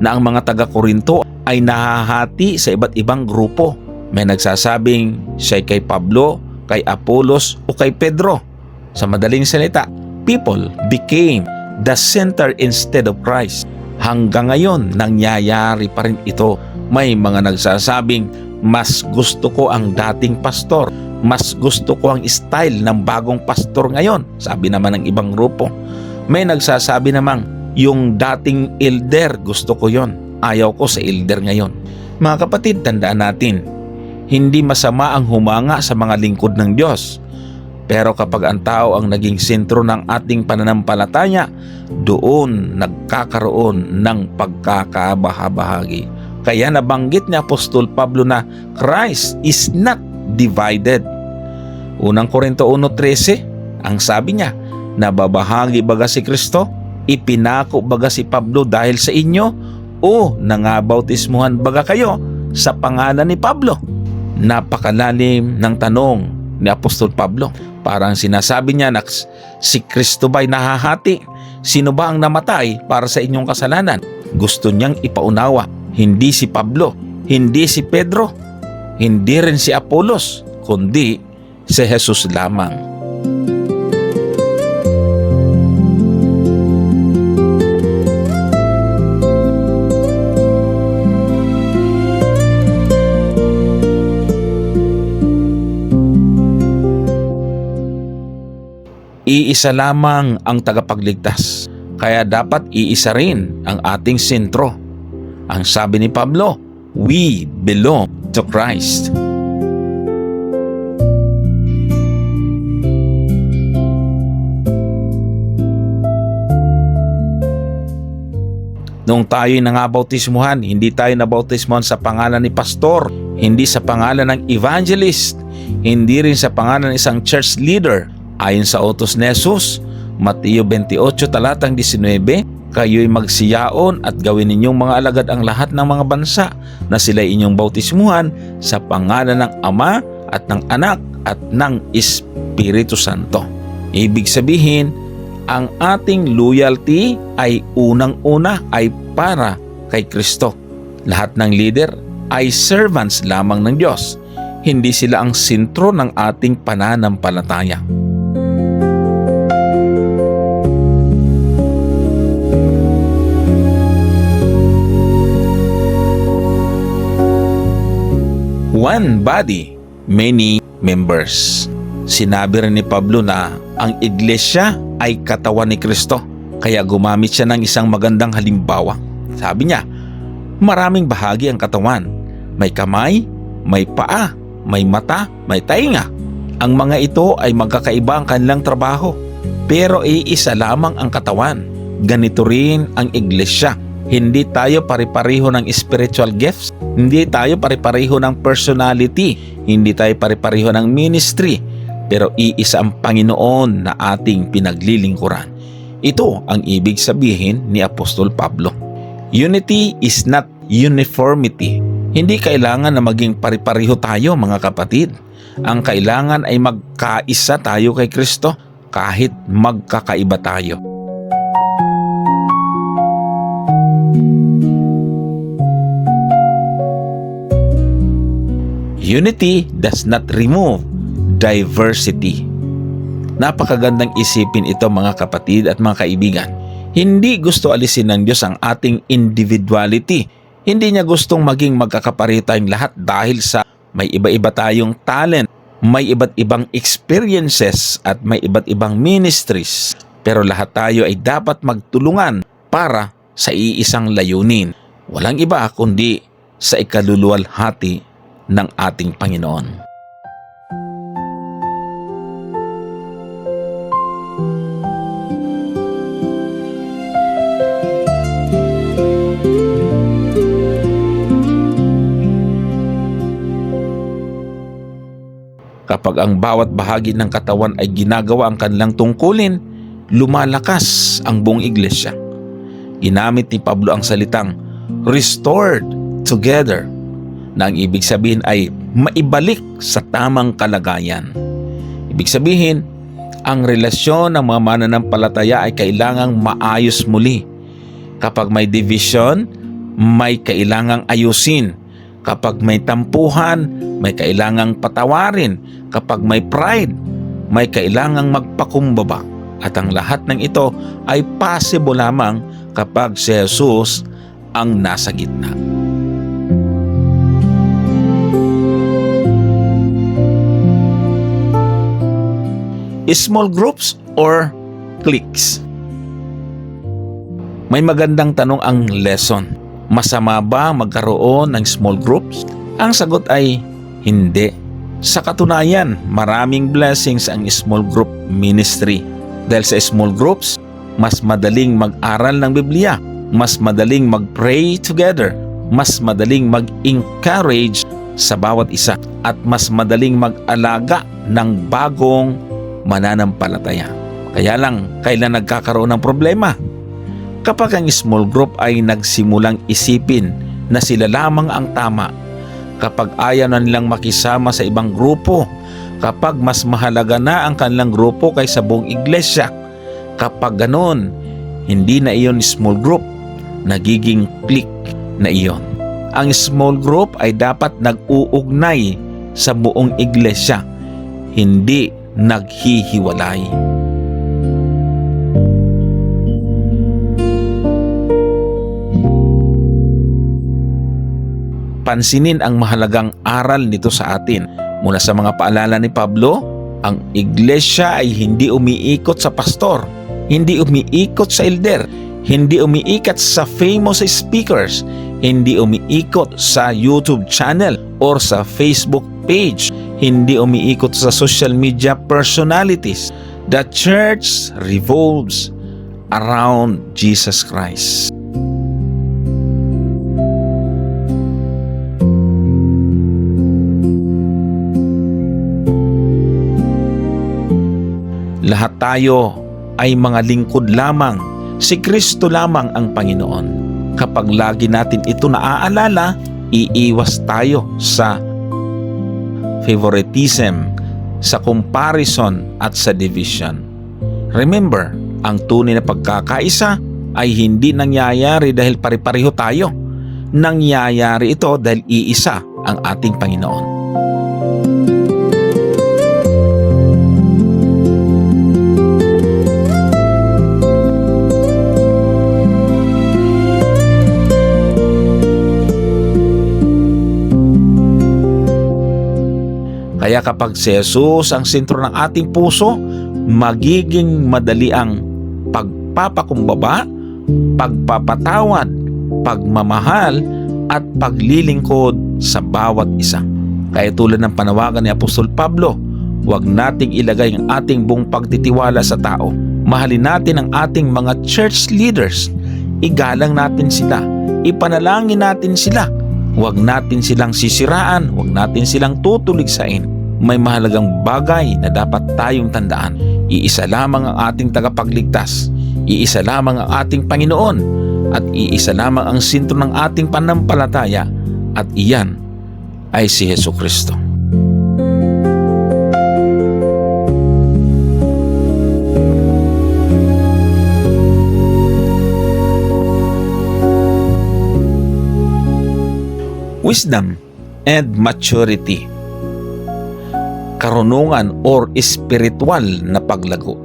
na ang mga taga-Korinto ay nahahati sa iba't ibang grupo. May nagsasabing siya kay Pablo, kay Apolos o kay Pedro. Sa madaling salita, people became the center instead of Christ. Hanggang ngayon, nangyayari pa rin ito. May mga nagsasabing, mas gusto ko ang dating pastor. Mas gusto ko ang style ng bagong pastor ngayon, sabi naman ng ibang grupo. May nagsasabi namang, yung dating elder, gusto ko yon. Ayaw ko sa elder ngayon. Mga kapatid, tandaan natin, hindi masama ang humanga sa mga lingkod ng Diyos. Pero kapag ang tao ang naging sentro ng ating pananampalataya, doon nagkakaroon ng pagkakabahabahagi. Kaya nabanggit ni Apostol Pablo na Christ is not divided. Unang Korinto 1:13, ang sabi niya, nababahagi baga si Kristo? Ipinako baga si Pablo dahil sa inyo? O nangabautismuhan baga kayo sa pangalan ni Pablo? Napakalalim ng tanong ni Apostol Pablo. Parang sinasabi niya na si Kristo ba'y nahahati? Sino ba ang namatay para sa inyong kasalanan? Gusto niyang ipaunawa, hindi si Pablo, hindi si Pedro, hindi rin si Apolos, kundi si Jesus lamang. Iisa lamang ang tagapagligtas, kaya dapat iisa rin ang ating sentro. Ang sabi ni Pablo, we belong to Christ. Noong tayo'y nangabautismuhan, hindi tayo nabautismuhan sa pangalan ni pastor, hindi sa pangalan ng evangelist, hindi rin sa pangalan ng isang church leader. Ayon sa utos ni Jesus, Mateo 28 talatang 19, kayo'y magsiyaon at gawin ninyong mga alagad ang lahat ng mga bansa na sila'y inyong bautismuhan sa pangalan ng Ama at ng Anak at ng Espiritu Santo. Ibig sabihin, ang ating loyalty ay unang-una ay para kay Kristo. Lahat ng leader ay servants lamang ng Diyos. Hindi sila ang sentro ng ating pananampalataya. One body, many members. Sinabi rin ni Pablo na ang iglesia ay katawan ni Kristo. Kaya gumamit siya ng isang magandang halimbawa. Sabi niya, maraming bahagi ang katawan. May kamay, may paa, may mata, may tainga. Ang mga ito ay magkakaiba ang kanilang trabaho. Pero iisa lamang ang katawan. Ganito rin ang iglesia. Hindi tayo pare-pareho ng spiritual gifts. Hindi tayo pare-pareho ng personality. Hindi tayo pare-pareho ng ministry. Pero iisa ang Panginoon na ating pinaglilingkuran. Ito ang ibig sabihin ni Apostol Pablo. Unity is not uniformity. Hindi kailangan na maging pare-pareho tayo, mga kapatid. Ang kailangan ay magkaisa tayo kay Kristo kahit magkakaiba tayo. Unity does not remove diversity. Napakagandang isipin ito, mga kapatid at mga kaibigan. Hindi gusto alisin ng Diyos ang ating individuality. Hindi niya gustong maging magkakapareho tayong lahat dahil sa may iba-iba tayong talent, may iba't ibang experiences at may iba't ibang ministries. Pero lahat tayo ay dapat magtulungan para sa iisang layunin. Walang iba kundi sa ikaluluwalhati ng ating Panginoon. Kapag ang bawat bahagi ng katawan ay ginagawa ang kanilang tungkulin, lumalakas ang buong iglesia. Ginamit ni Pablo ang salitang restored together, na ang ibig sabihin ay maibalik sa tamang kalagayan. Ibig sabihin, ang relasyon ng mga mananampalataya ay kailangang maayos muli. Kapag may division, may kailangang ayusin. Kapag may tampuhan, may kailangang patawarin. Kapag may pride, may kailangang magpakumbaba. At ang lahat ng ito ay possible lamang kapag si Jesus ang nasa gitna. Small groups or cliques? May magandang tanong ang lesson. Masama ba magkaroon ng small groups? Ang sagot ay hindi. Sa katunayan, maraming blessings ang small group ministry. Dahil sa small groups, mas madaling mag-aral ng Biblia, mas madaling mag-pray together, mas madaling mag-encourage sa bawat isa, at mas madaling mag-alaga ng bagong mananampalataya. Kaya lang, kailan nagkakaroon ng problema? Kapag ang small group ay nagsimulang isipin na sila lamang ang tama, kapag ayaw na nilang makisama sa ibang grupo, kapag mas mahalaga na ang kanilang grupo kaysa buong iglesia, kapag ganon, hindi na iyon small group, nagiging clique na iyon. Ang small group ay dapat nag-uugnay sa buong iglesia, hindi naghihiwalay. Pansinin ang mahalagang aral nito sa atin. Mula sa mga paalala ni Pablo, ang iglesia ay hindi umiikot sa pastor, hindi umiikot sa elder, hindi umiikot sa famous speakers, hindi umiikot sa YouTube channel or sa Facebook page, hindi umiikot sa social media personalities. The church revolves around Jesus Christ. Lahat tayo ay mga lingkod lamang. Si Kristo lamang ang Panginoon. Kapag lagi natin ito naaalala, iiwas tayo sa favoritism, sa comparison at sa division. Remember, ang tunay na pagkakaisa ay hindi nangyayari dahil pare-pareho tayo. Nangyayari ito dahil iisa ang ating Panginoon. Kaya kapag si Jesus ang sentro ng ating puso, magiging madali ang pagpapakumbaba, pagpapatawad, pagmamahal, at paglilingkod sa bawat isa. Kaya tulad ng panawagan ni Apostol Pablo, huwag nating ilagay ang ating buong pagtitiwala sa tao. Mahalin natin ang ating mga church leaders. Igalang natin sila. Ipanalangin natin sila. Huwag natin silang sisiraan. Huwag natin silang tutuligsain. May mahalagang bagay na dapat tayong tandaan. Iisa lamang ang ating tagapagligtas. Iisa lamang ang ating Panginoon. At iisa lamang ang sentro ng ating pananampalataya. At iyan ay si Jesucristo. Wisdom and maturity. Karunungan or spiritual na paglago.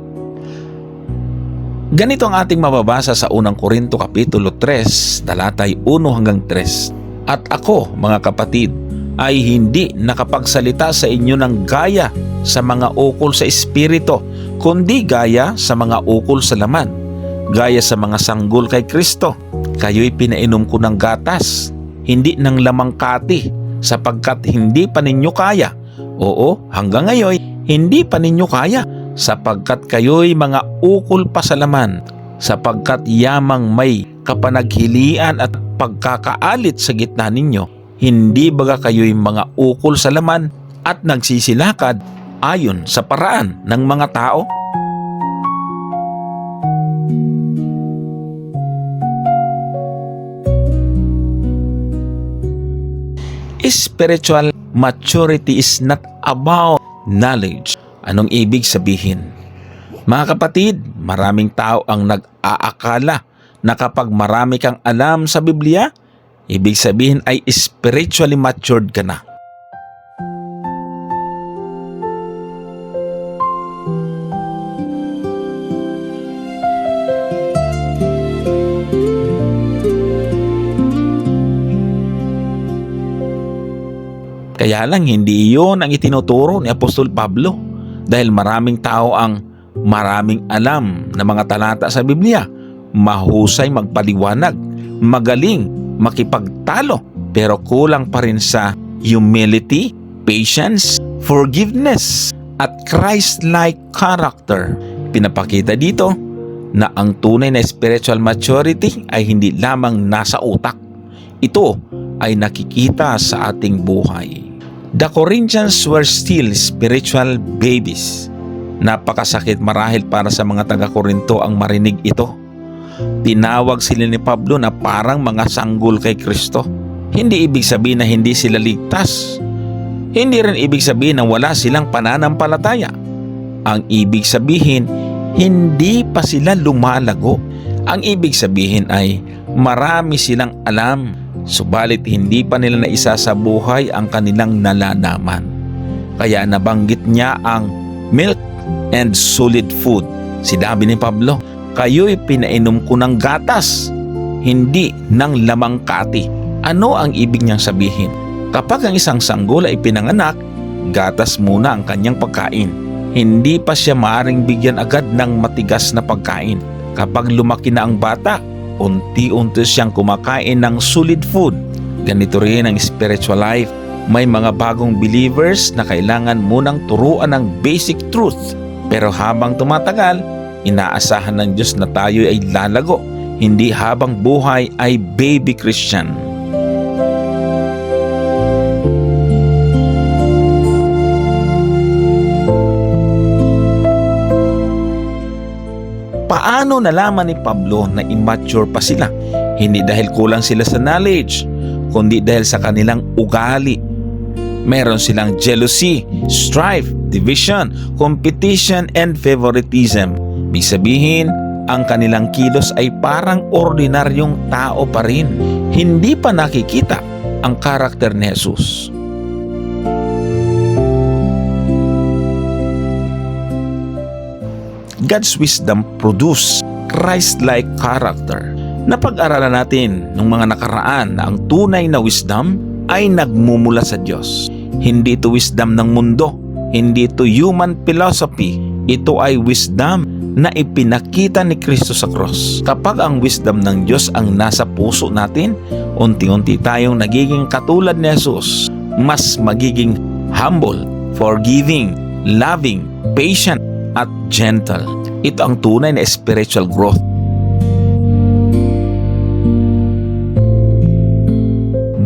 Ganito ang ating mababasa sa unang Korinto Kapitulo 3, talatay 1 hanggang 3. At ako, mga kapatid, ay hindi nakapagsalita sa inyo ng gaya sa mga ukol sa espiritu, kundi gaya sa mga ukol sa laman, gaya sa mga sanggol kay Kristo. Kayo'y pinainom ko ng gatas, hindi ng lamang kati, sapagkat hindi pa ninyo kaya. Oo, hanggang ngayon, hindi pa ninyo kaya, sapagkat kayo'y mga ukol pa sa laman, sapagkat yamang may kapanaghilian at pagkakaalit sa gitna ninyo. Hindi baga kayo'y mga ukol sa laman at nagsisilakad ayon sa paraan ng mga tao? Spiritual maturity is not about knowledge. Anong ibig sabihin? Mga kapatid, maraming tao ang nag-aakala na kapag marami kang alam sa Biblia, ibig sabihin ay spiritually matured ka na. Kaya lang hindi iyon ang itinuturo ni Apostol Pablo dahil maraming tao ang maraming alam na mga talata sa Biblia, mahusay magpaliwanag, magaling makipagtalo, pero kulang pa rin sa humility, patience, forgiveness, at Christ-like character. Pinapakita dito na ang tunay na spiritual maturity ay hindi lamang nasa utak. Ito ay nakikita sa ating buhay. The Corinthians were still spiritual babies. Napakasakit marahil para sa mga taga-Korinto ang marinig ito. Tinawag sila ni Pablo na parang mga sanggol kay Kristo. Hindi ibig sabihin na hindi sila ligtas. Hindi rin ibig sabihin na wala silang pananampalataya. Ang ibig sabihin, hindi pa sila lumalago. Ang ibig sabihin ay marami silang alam, subalit hindi pa nila naisa sa buhay ang kanilang nalalaman. Kaya nabanggit niya ang milk and solid food. Sinabi ni Pablo, kayo'y pinainom ko ng gatas, hindi ng lamang kati. Ano ang ibig niyang sabihin? Kapag ang isang sanggol ay pinanganak, gatas muna ang kanyang pagkain. Hindi pa siya maaaring bigyan agad ng matigas na pagkain. Kapag lumaki na ang bata, unti-unti siyang kumakain ng solid food. Ganito rin ang spiritual life. May mga bagong believers na kailangan munang turuan ng basic truth. Pero habang tumatagal, inaasahan ng Diyos na tayo ay lalago, hindi habang buhay ay baby Christian. Paano nalaman ni Pablo na immature pa sila? Hindi dahil kulang sila sa knowledge, kundi dahil sa kanilang ugali. Meron silang jealousy, strife, division, competition, and favoritism. Ibig sabihin, ang kanilang kilos ay parang ordinaryong tao pa rin. Hindi pa nakikita ang karakter ni Jesus. God's wisdom produce Christ-like character. Napag-aralan natin nung mga nakaraan na ang tunay na wisdom ay nagmumula sa Diyos. Hindi ito wisdom ng mundo, hindi ito human philosophy. Ito ay wisdom na ipinakita ni Kristo sa cross. Kapag ang wisdom ng Diyos ang nasa puso natin, unti-unti tayong nagiging katulad ni Jesus. Mas magiging humble, forgiving, loving, patient, at gentle. Ito ang tunay na spiritual growth.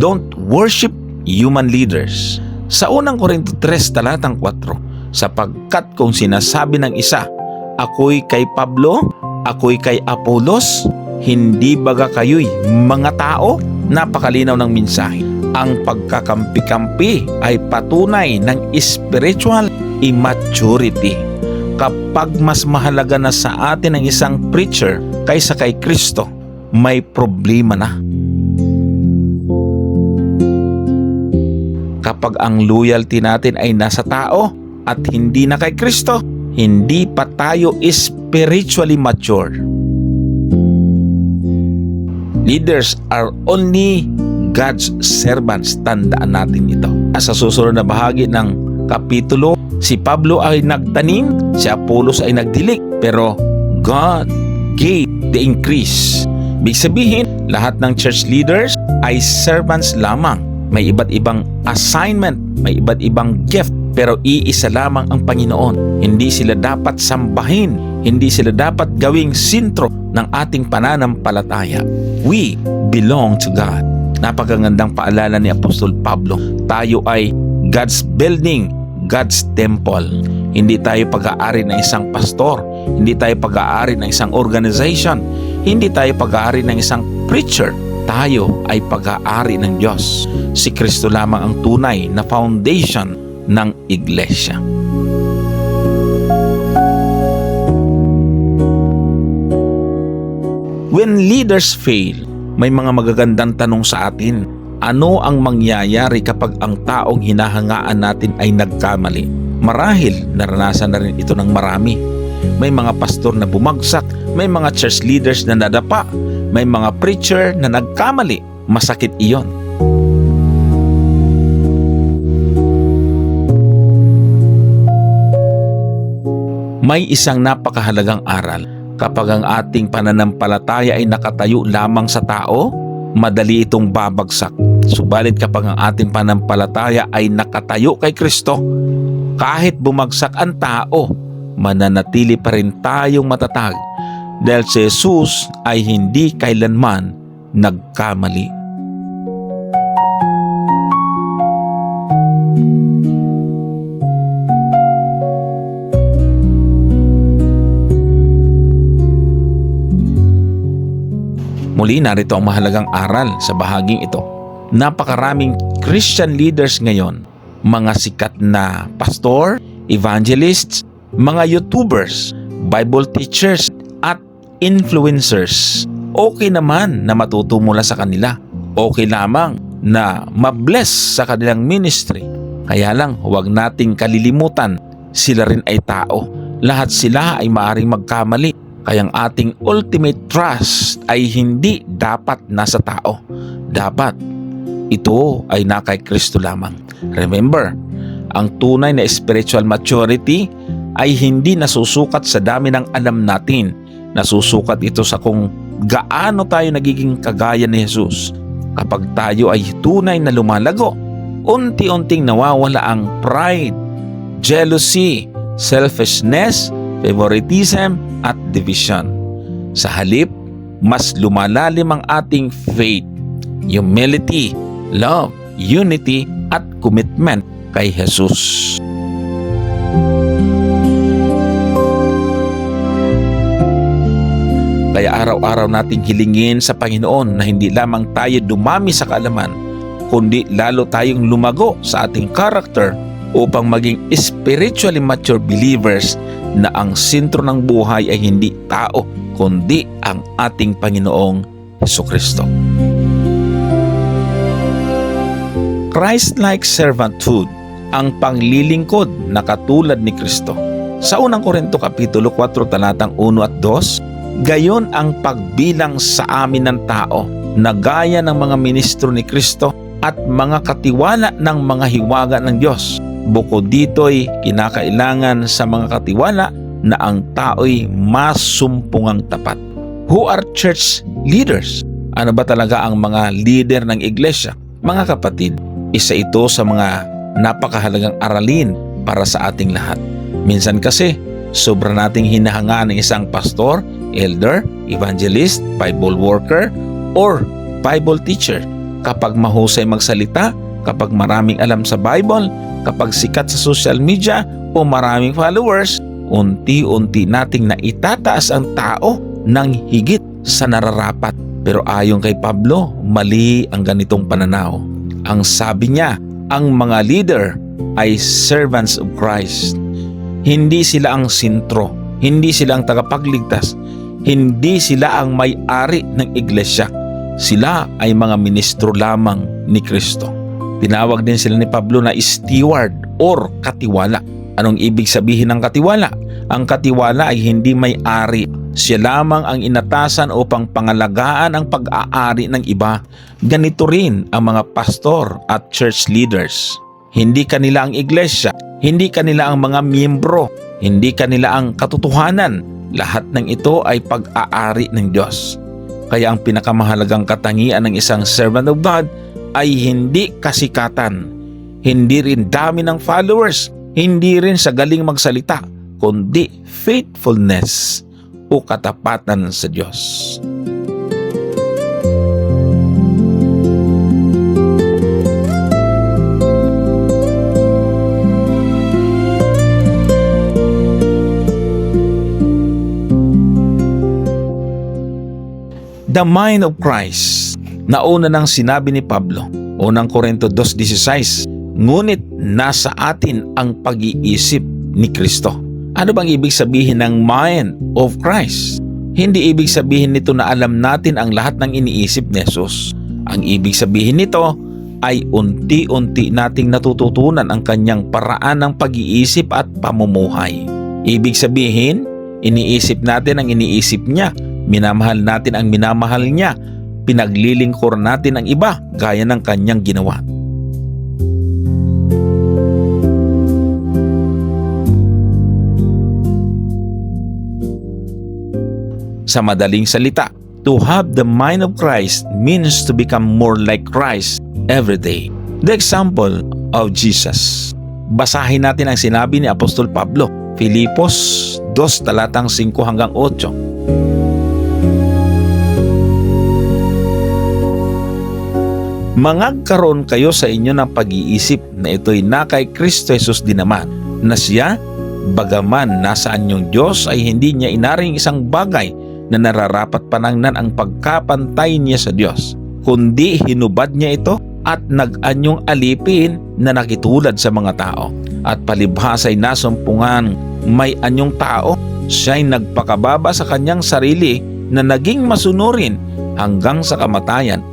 Don't worship human leaders. Sa unang Korinto 3 talatang 4, sapagkat kung sinasabi ng isa, ako'y kay Pablo, ako'y kay Apolos, hindi baga kayo'y mga tao? Napakalinaw ng mensahe. Ang pagkakampi-kampi ay patunay ng spiritual immaturity. Kapag mas mahalaga na sa atin ang isang preacher kaysa kay Kristo, may problema na. Kapag ang loyalty natin ay nasa tao at hindi na kay Kristo, hindi pa tayo spiritually mature. Leaders are only God's servants. Tandaan natin ito. Sa susunod na bahagi ng kapitulo, si Pablo ay nagtanim, si Apollos ay nagdilig, pero God gave the increase. Ibig sabihin, lahat ng church leaders ay servants lamang. May iba't ibang assignment, may iba't ibang gift, pero iisa lamang ang Panginoon. Hindi sila dapat sambahin, hindi sila dapat gawing sentro ng ating pananampalataya. We belong to God. Napakagandang paalala ni Apostol Pablo. Tayo ay God's building, God's temple. Hindi tayo pag-aari ng isang pastor, hindi tayo pag-aari ng isang organization, hindi tayo pag-aari ng isang preacher. Tayo ay pag-aari ng Diyos. Si Kristo lamang ang tunay na foundation ng iglesia. When leaders fail, may mga magagandang tanong sa atin. Ano ang mangyayari kapag ang taong hinahangaan natin ay nagkamali? Marahil naranasan na rin ito ng marami. May mga pastor na bumagsak, may mga church leaders na nadapa, may mga preacher na nagkamali. Masakit iyon. May isang napakahalagang aral. Kapag ang ating pananampalataya ay nakatayo lamang sa tao, madali itong babagsak. Subalit kapag ang ating pananampalataya ay nakatayo kay Kristo, kahit bumagsak ang tao, mananatili pa rin tayong matatag dahil si Jesus ay hindi kailanman nagkamali. Muli, narito ang mahalagang aral sa bahaging ito. Napakaraming Christian leaders ngayon, mga sikat na pastor, evangelists, mga YouTubers, Bible teachers, at influencers. Okay naman na matuto mula sa kanila. Okay lamang na mabless sa kanilang ministry. Kaya lang, huwag nating kalilimutan, sila rin ay tao. Lahat sila ay maaaring magkamali. Kaya ang ating ultimate trust ay hindi dapat nasa tao. Dapat ito ay na kay Kristo lamang. Remember, ang tunay na spiritual maturity ay hindi nasusukat sa dami ng alam natin. Nasusukat ito sa kung gaano tayo nagiging kagaya ni Jesus. Kapag tayo ay tunay na lumalago, unti-unting nawawala ang pride, jealousy, selfishness, favoritism at division. Sa halip, mas lumalalim ang ating faith, humility, love, unity at commitment kay Jesus. Kaya araw-araw nating hilingin sa Panginoon na hindi lamang tayo dumami sa kaalaman, kundi lalo tayong lumago sa ating character upang maging spiritually mature believers na ang sentro ng buhay ay hindi tao, kundi ang ating Panginoong Hesukristo. Christ-like servanthood, ang panglilingkod na katulad ni Kristo. Sa unang Korinto Kapitulo 4 talatang 1 at 2, gayon ang pagbilang sa amin ng tao na gaya ng mga ministro ni Kristo at mga katiwala ng mga hiwaga ng Diyos. Bukod dito'y kinakailangan sa mga katiwala na ang tao'y masumpungang tapat. Who are church leaders? Ano ba talaga ang mga leader ng iglesia? Mga kapatid, isa ito sa mga napakahalagang aralin para sa ating lahat. Minsan kasi, sobra nating hinahangaan ng isang pastor, elder, evangelist, Bible worker, or Bible teacher. Kapag mahusay magsalita, kapag maraming alam sa Bible, kapag sikat sa social media o maraming followers, unti-unti nating naitataas ang tao ng higit sa nararapat. Pero ayon kay Pablo, mali ang ganitong pananaw. Ang sabi niya, ang mga leader ay servants of Christ. Hindi sila ang sentro, hindi sila ang tagapagligtas, hindi sila ang may-ari ng iglesia. Sila ay mga ministro lamang ni Kristo. Tinawag din sila ni Pablo na steward or katiwala. Anong ibig sabihin ng katiwala? Ang katiwala ay hindi may-ari. Siya lamang ang inatasan upang pangalagaan ang pag-aari ng iba. Ganito rin ang mga pastor at church leaders. Hindi kanila ang iglesia, hindi kanila ang mga miyembro, hindi kanila ang katotohanan. Lahat ng ito ay pag-aari ng Diyos. Kaya ang pinakamahalagang katangian ng isang servant of God ay hindi kasikatan, hindi rin dami ng followers, hindi rin sa galing magsalita, kundi faithfulness o katapatan sa Diyos. The mind of Christ. Nauna nang sinabi ni Pablo, unang Korinto 2:16, ngunit nasa atin ang pag-iisip ni Kristo. Ano bang ibig sabihin ng mind of Christ? Hindi ibig sabihin nito na alam natin ang lahat ng iniisip ni Jesus. Ang ibig sabihin nito ay unti-unti nating natututunan ang kanyang paraan ng pag-iisip at pamumuhay. Ibig sabihin, iniisip natin ang iniisip niya, minamahal natin ang minamahal niya, pinaglilingkor natin ang iba gaya ng kanyang ginawa. Sa madaling salita, to have the mind of Christ means to become more like Christ every day. The example of Jesus. Basahin natin ang sinabi ni Apostol Pablo, Filipos 2 talatang 5 hanggang 8. Mangagkaroon kayo sa inyo ng pag-iisip na ito'y na kay Kristo Jesus din naman, na siya, bagaman nasaan yung Diyos, ay hindi niya inaring isang bagay na nararapat panangnan ang pagkapantay niya sa Diyos, kundi hinubad niya ito at nag-anyong alipin na nakitulad sa mga tao. At palibhas ay nasumpungan may anyong tao, siya'y nagpakababa sa kanyang sarili na naging masunurin hanggang sa kamatayan,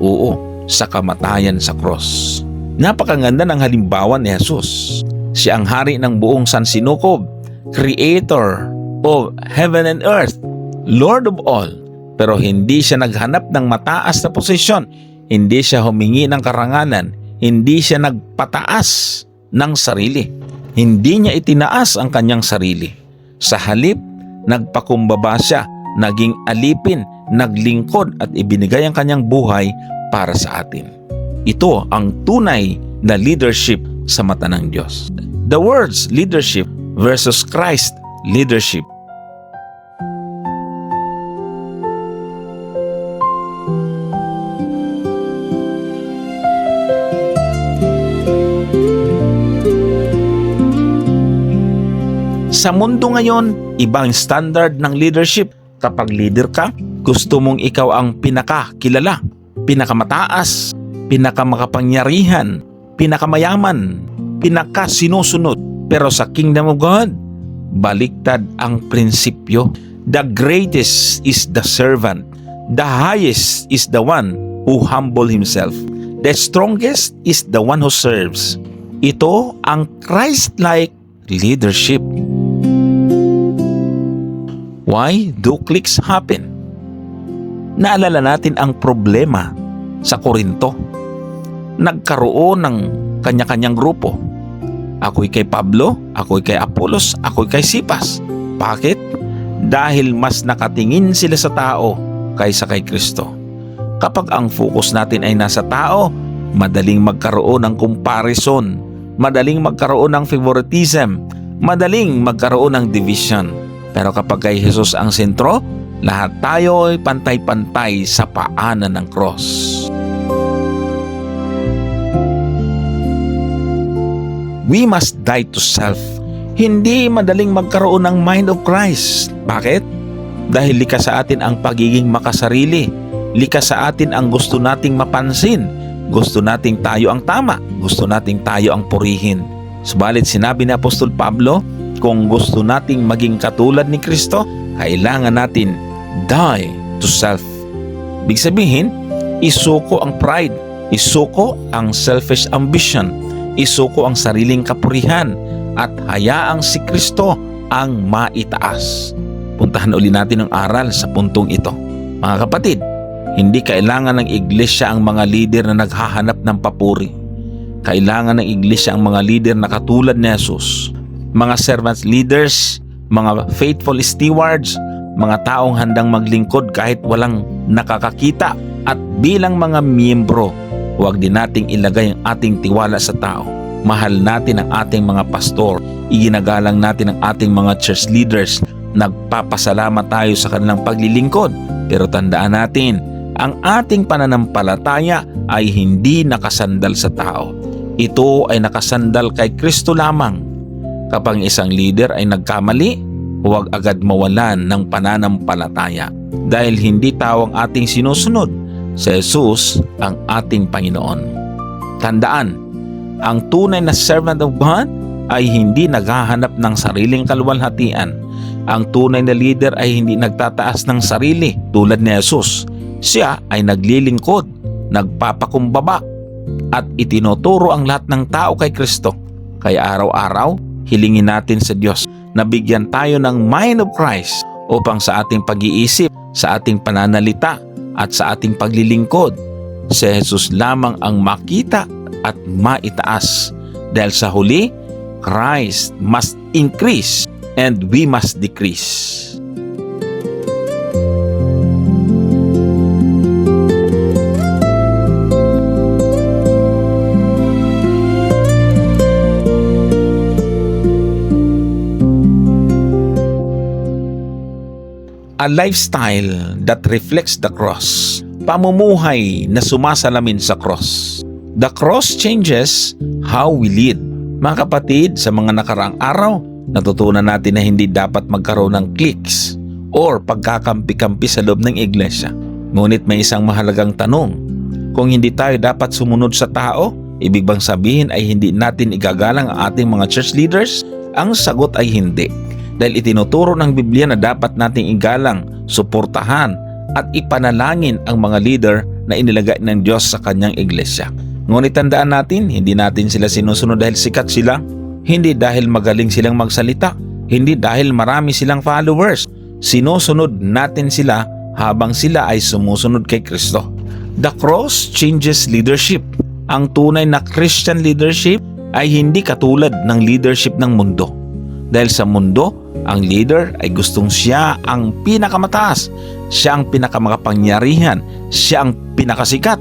sa kamatayan sa cross. Napakaganda ng halimbawa ni Jesus. Siya ang hari ng buong sansinukob, creator of heaven and earth, Lord of all. Pero hindi siya naghanap ng mataas na posisyon, hindi siya humingi ng karangalan, hindi siya nagpataas ng sarili, hindi niya itinaas ang kanyang sarili. Sa halip, nagpakumbaba siya, naging alipin, naglingkod at ibinigay ang kanyang buhay para sa atin. Ito ang tunay na leadership sa mata ng Diyos. The words leadership versus Christ leadership. Sa mundo ngayon, iba ang standard ng leadership. Kapag leader ka, gusto mong ikaw ang pinakakilala, pinakamataas, pinakamakapangyarihan, pinakamayaman, pinakasinusunod. Pero sa Kingdom of God, baliktad ang prinsipyo. The greatest is the servant. The highest is the one who humble himself. The strongest is the one who serves. Ito ang Christ-like leadership. Why do cliques happen? Naalala natin ang problema sa Korinto. Nagkaroon ng kanya-kanyang grupo. Ako'y kay Pablo, ako'y kay Apolos, ako'y kay Sipas. Bakit? Dahil mas nakatingin sila sa tao kaysa kay Kristo. Kapag ang focus natin ay nasa tao, madaling magkaroon ng comparison, madaling magkaroon ng favoritism, madaling magkaroon ng division. Pero kapag kay Jesus ang sentro, lahat tayo ay pantay-pantay sa paanan ng cross. We must die to self. Hindi madaling magkaroon ng mind of Christ. Bakit? Dahil likas sa atin ang pagiging makasarili. Likas sa atin ang gusto nating mapansin. Gusto nating tayo ang tama. Gusto nating tayo ang purihin. Subalit sinabi ni Apostol Pablo, kung gusto nating maging katulad ni Kristo, kailangan natin die to self. Ibig sabihin, isuko ang pride, isuko ang selfish ambition, isuko ang sariling kapurihan, at hayaang si Kristo ang maitaas. Puntahan uli natin ang aral sa puntong ito. Mga kapatid, hindi kailangan ng iglesia ang mga lider na naghahanap ng papuri. Kailangan ng iglesia ang mga lider na katulad ni Jesus. Mga servants leaders, mga faithful stewards, mga taong handang maglingkod kahit walang nakakakita. At bilang mga miyembro, huwag din nating ilagay ang ating tiwala sa tao. Mahal natin ang ating mga pastor, iginagalang natin ang ating mga church leaders, nagpapasalamat tayo sa kanilang paglilingkod. Pero tandaan natin, ang ating pananampalataya ay hindi nakasandal sa tao. Ito ay nakasandal kay Kristo lamang. Kapag isang leader ay nagkamali, huwag agad mawalan ng pananampalataya. dahil hindi tao ang ating sinusunod, si Jesus ang ating Panginoon. Tandaan, ang tunay na servant of God ay hindi naghahanap ng sariling kaluwalhatian. Ang tunay na leader ay hindi nagtataas ng sarili tulad ni Jesus. Siya ay naglilingkod, nagpapakumbaba, at itinuturo ang lahat ng tao kay Kristo. Kaya araw-araw, hilingin natin sa Diyos na bigyan tayo ng mind of Christ upang sa ating pag-iisip, sa ating pananalita, at sa ating paglilingkod, si Jesus lamang ang makita at maitaas. Dahil sa huli, Christ must increase and we must decrease. A lifestyle that reflects the cross. Pamumuhay na sumasalamin sa cross. The cross changes how we lead. Mga kapatid, sa mga nakaraang araw, natutunan natin na hindi dapat magkaroon ng cliques or pagkakampi-kampi sa loob ng iglesia. Ngunit may isang mahalagang tanong. Kung hindi tayo dapat sumunod sa tao, ibig bang sabihin ay hindi natin igagalang ang ating mga church leaders? Ang sagot ay hindi. Dahil itinuturo ng Biblia na dapat nating igalang, suportahan at ipanalangin ang mga leader na inilagay ng Diyos sa kanyang iglesia. Ngunit tandaan natin, hindi natin sila sinusunod dahil sikat sila, hindi dahil magaling silang magsalita, hindi dahil marami silang followers. Sinusunod natin sila habang sila ay sumusunod kay Kristo. The cross changes leadership. Ang tunay na Christian leadership ay hindi katulad ng leadership ng mundo. Dahil sa mundo, ang leader ay gustong siya ang pinakamataas, siya ang pinakamakapangyarihan, siya ang pinakasikat.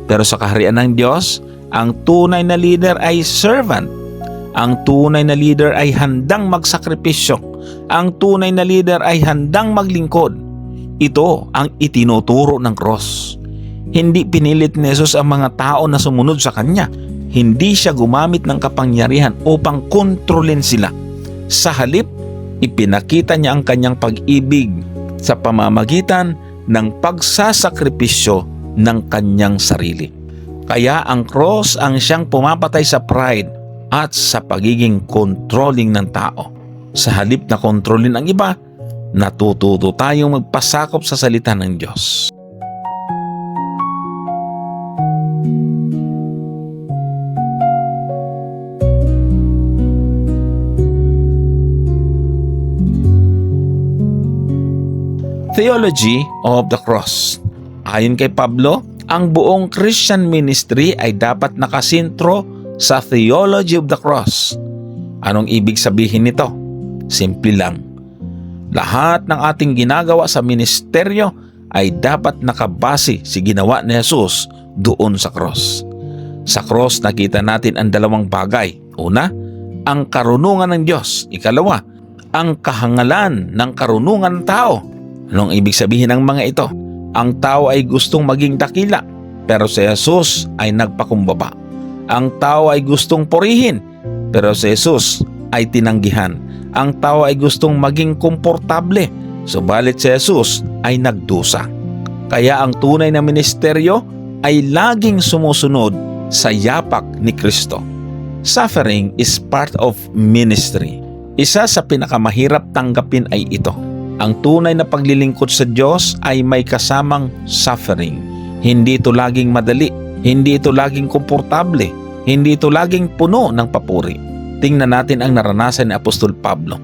Pero sa kaharian ng Diyos, ang tunay na leader ay servant. Ang tunay na leader ay handang magsakripisyo. Ang tunay na leader ay handang maglingkod. Ito ang itinuturo ng cross. Hindi pinilit ni Jesus ang mga tao na sumunod sa kanya. Hindi siya gumamit ng kapangyarihan upang kontrolin sila. Sa halip, ipinakita niya ang kanyang pag-ibig sa pamamagitan ng pagsasakripisyo ng kanyang sarili. Kaya ang cross ang siyang pumapatay sa pride at sa pagiging controlling ng tao. Sa halip na kontrolin ang iba, natututo tayong magpasakop sa salita ng Diyos. Theology of the Cross. Ayon kay Pablo, ang buong Christian ministry ay dapat nakasentro sa theology of the cross. Anong ibig sabihin nito? Simple lang. Lahat ng ating ginagawa sa ministeryo ay dapat nakabase sa ginawa ni Jesus doon sa cross. Sa cross nakita natin ang dalawang bagay. Una, ang karunungan ng Diyos. Ikalawa, ang kahangalan ng karunungan ng tao. Anong ibig sabihin ng mga ito? Ang tao ay gustong maging dakila, pero si Jesus ay nagpakumbaba. Ang tao ay gustong purihin, pero si Jesus ay tinanggihan. Ang tao ay gustong maging komportable, subalit si Jesus ay nagdusa. Kaya ang tunay na ministeryo ay laging sumusunod sa yapak ni Kristo. Suffering is part of ministry. Isa sa pinakamahirap tanggapin ay ito. Ang tunay na paglilingkod sa Diyos ay may kasamang suffering. Hindi ito laging madali, hindi ito laging komportable, hindi ito laging puno ng papuri. Tingnan natin ang naranasan ni Apostol Pablo.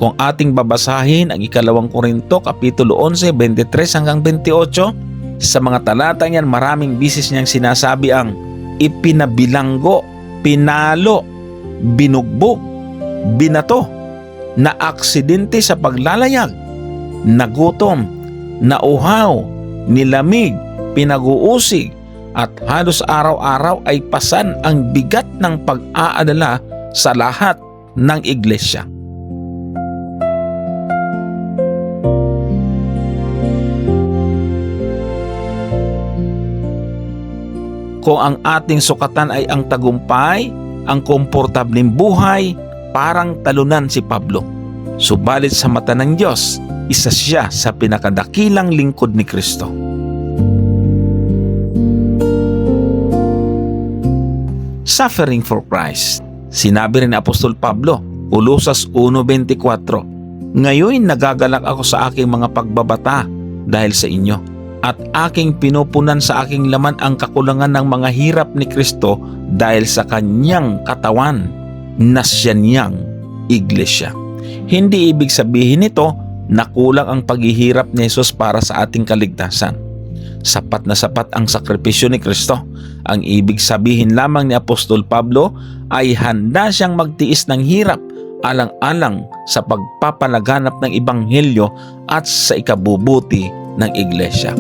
Kung ating babasahin ang 2 Korinto Kapitulo 11, 23 hanggang 28, sa mga talata niyan maraming bisis niyang sinasabi ang ipinabilanggo, pinalo, binugbog, binato, na aksidente sa paglalayag, nagutom, nauhaw, nilamig, pinag-uusig, at halos araw-araw ay pasan ang bigat ng pag-aalala sa lahat ng iglesia. Kung ang ating sukatan ay ang tagumpay, ang komportableng buhay, parang talunan si Pablo. Subalit sa mata ng Diyos, isa siya sa pinakadakilang lingkod ni Kristo. Suffering for Christ. Sinabi rin ni Apostol Pablo, Colosas 1:24, "Ngayon nagagalak ako sa aking mga pagbabata dahil sa inyo, at aking pinupunan sa aking laman ang kakulangan ng mga hirap ni Kristo dahil sa kanyang katawan na siya niyang iglesia." Hindi ibig sabihin nito na kulang ang paghihirap ni Jesus para sa ating kaligtasan. Sapat na sapat ang sakripisyo ni Kristo. Ang ibig sabihin lamang ni Apostol Pablo ay handa siyang magtiis ng hirap alang-alang sa pagpapalaganap ng Ebanghelyo at sa ikabubuti ng iglesia.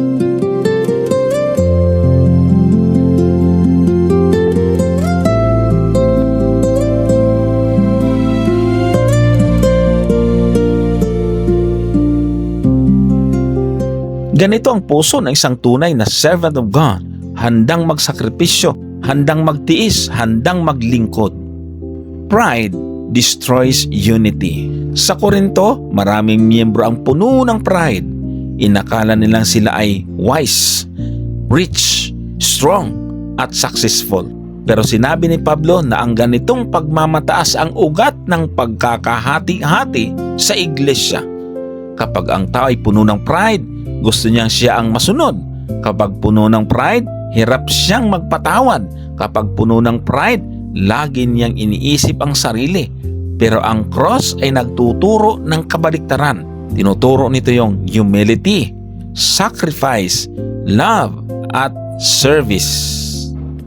Ganito ang puso ng isang tunay na servant of God, handang magsakripisyo, handang magtiis, handang maglingkod. Pride destroys unity. Sa Korinto, maraming miyembro ang puno ng pride. Inakala nilang sila ay wise, rich, strong, at successful. Pero sinabi ni Pablo na ang ganitong pagmamataas ang ugat ng pagkakahati-hati sa iglesia. Kapag ang tao ay puno ng pride, gusto niyang siya ang masunod. Kapag puno ng pride, hirap siyang magpatawad. Kapag puno ng pride, lagi niyang iniisip ang sarili. Pero ang cross ay nagtuturo ng kabaliktaran. Tinuturo nito yung humility, sacrifice, love, at service.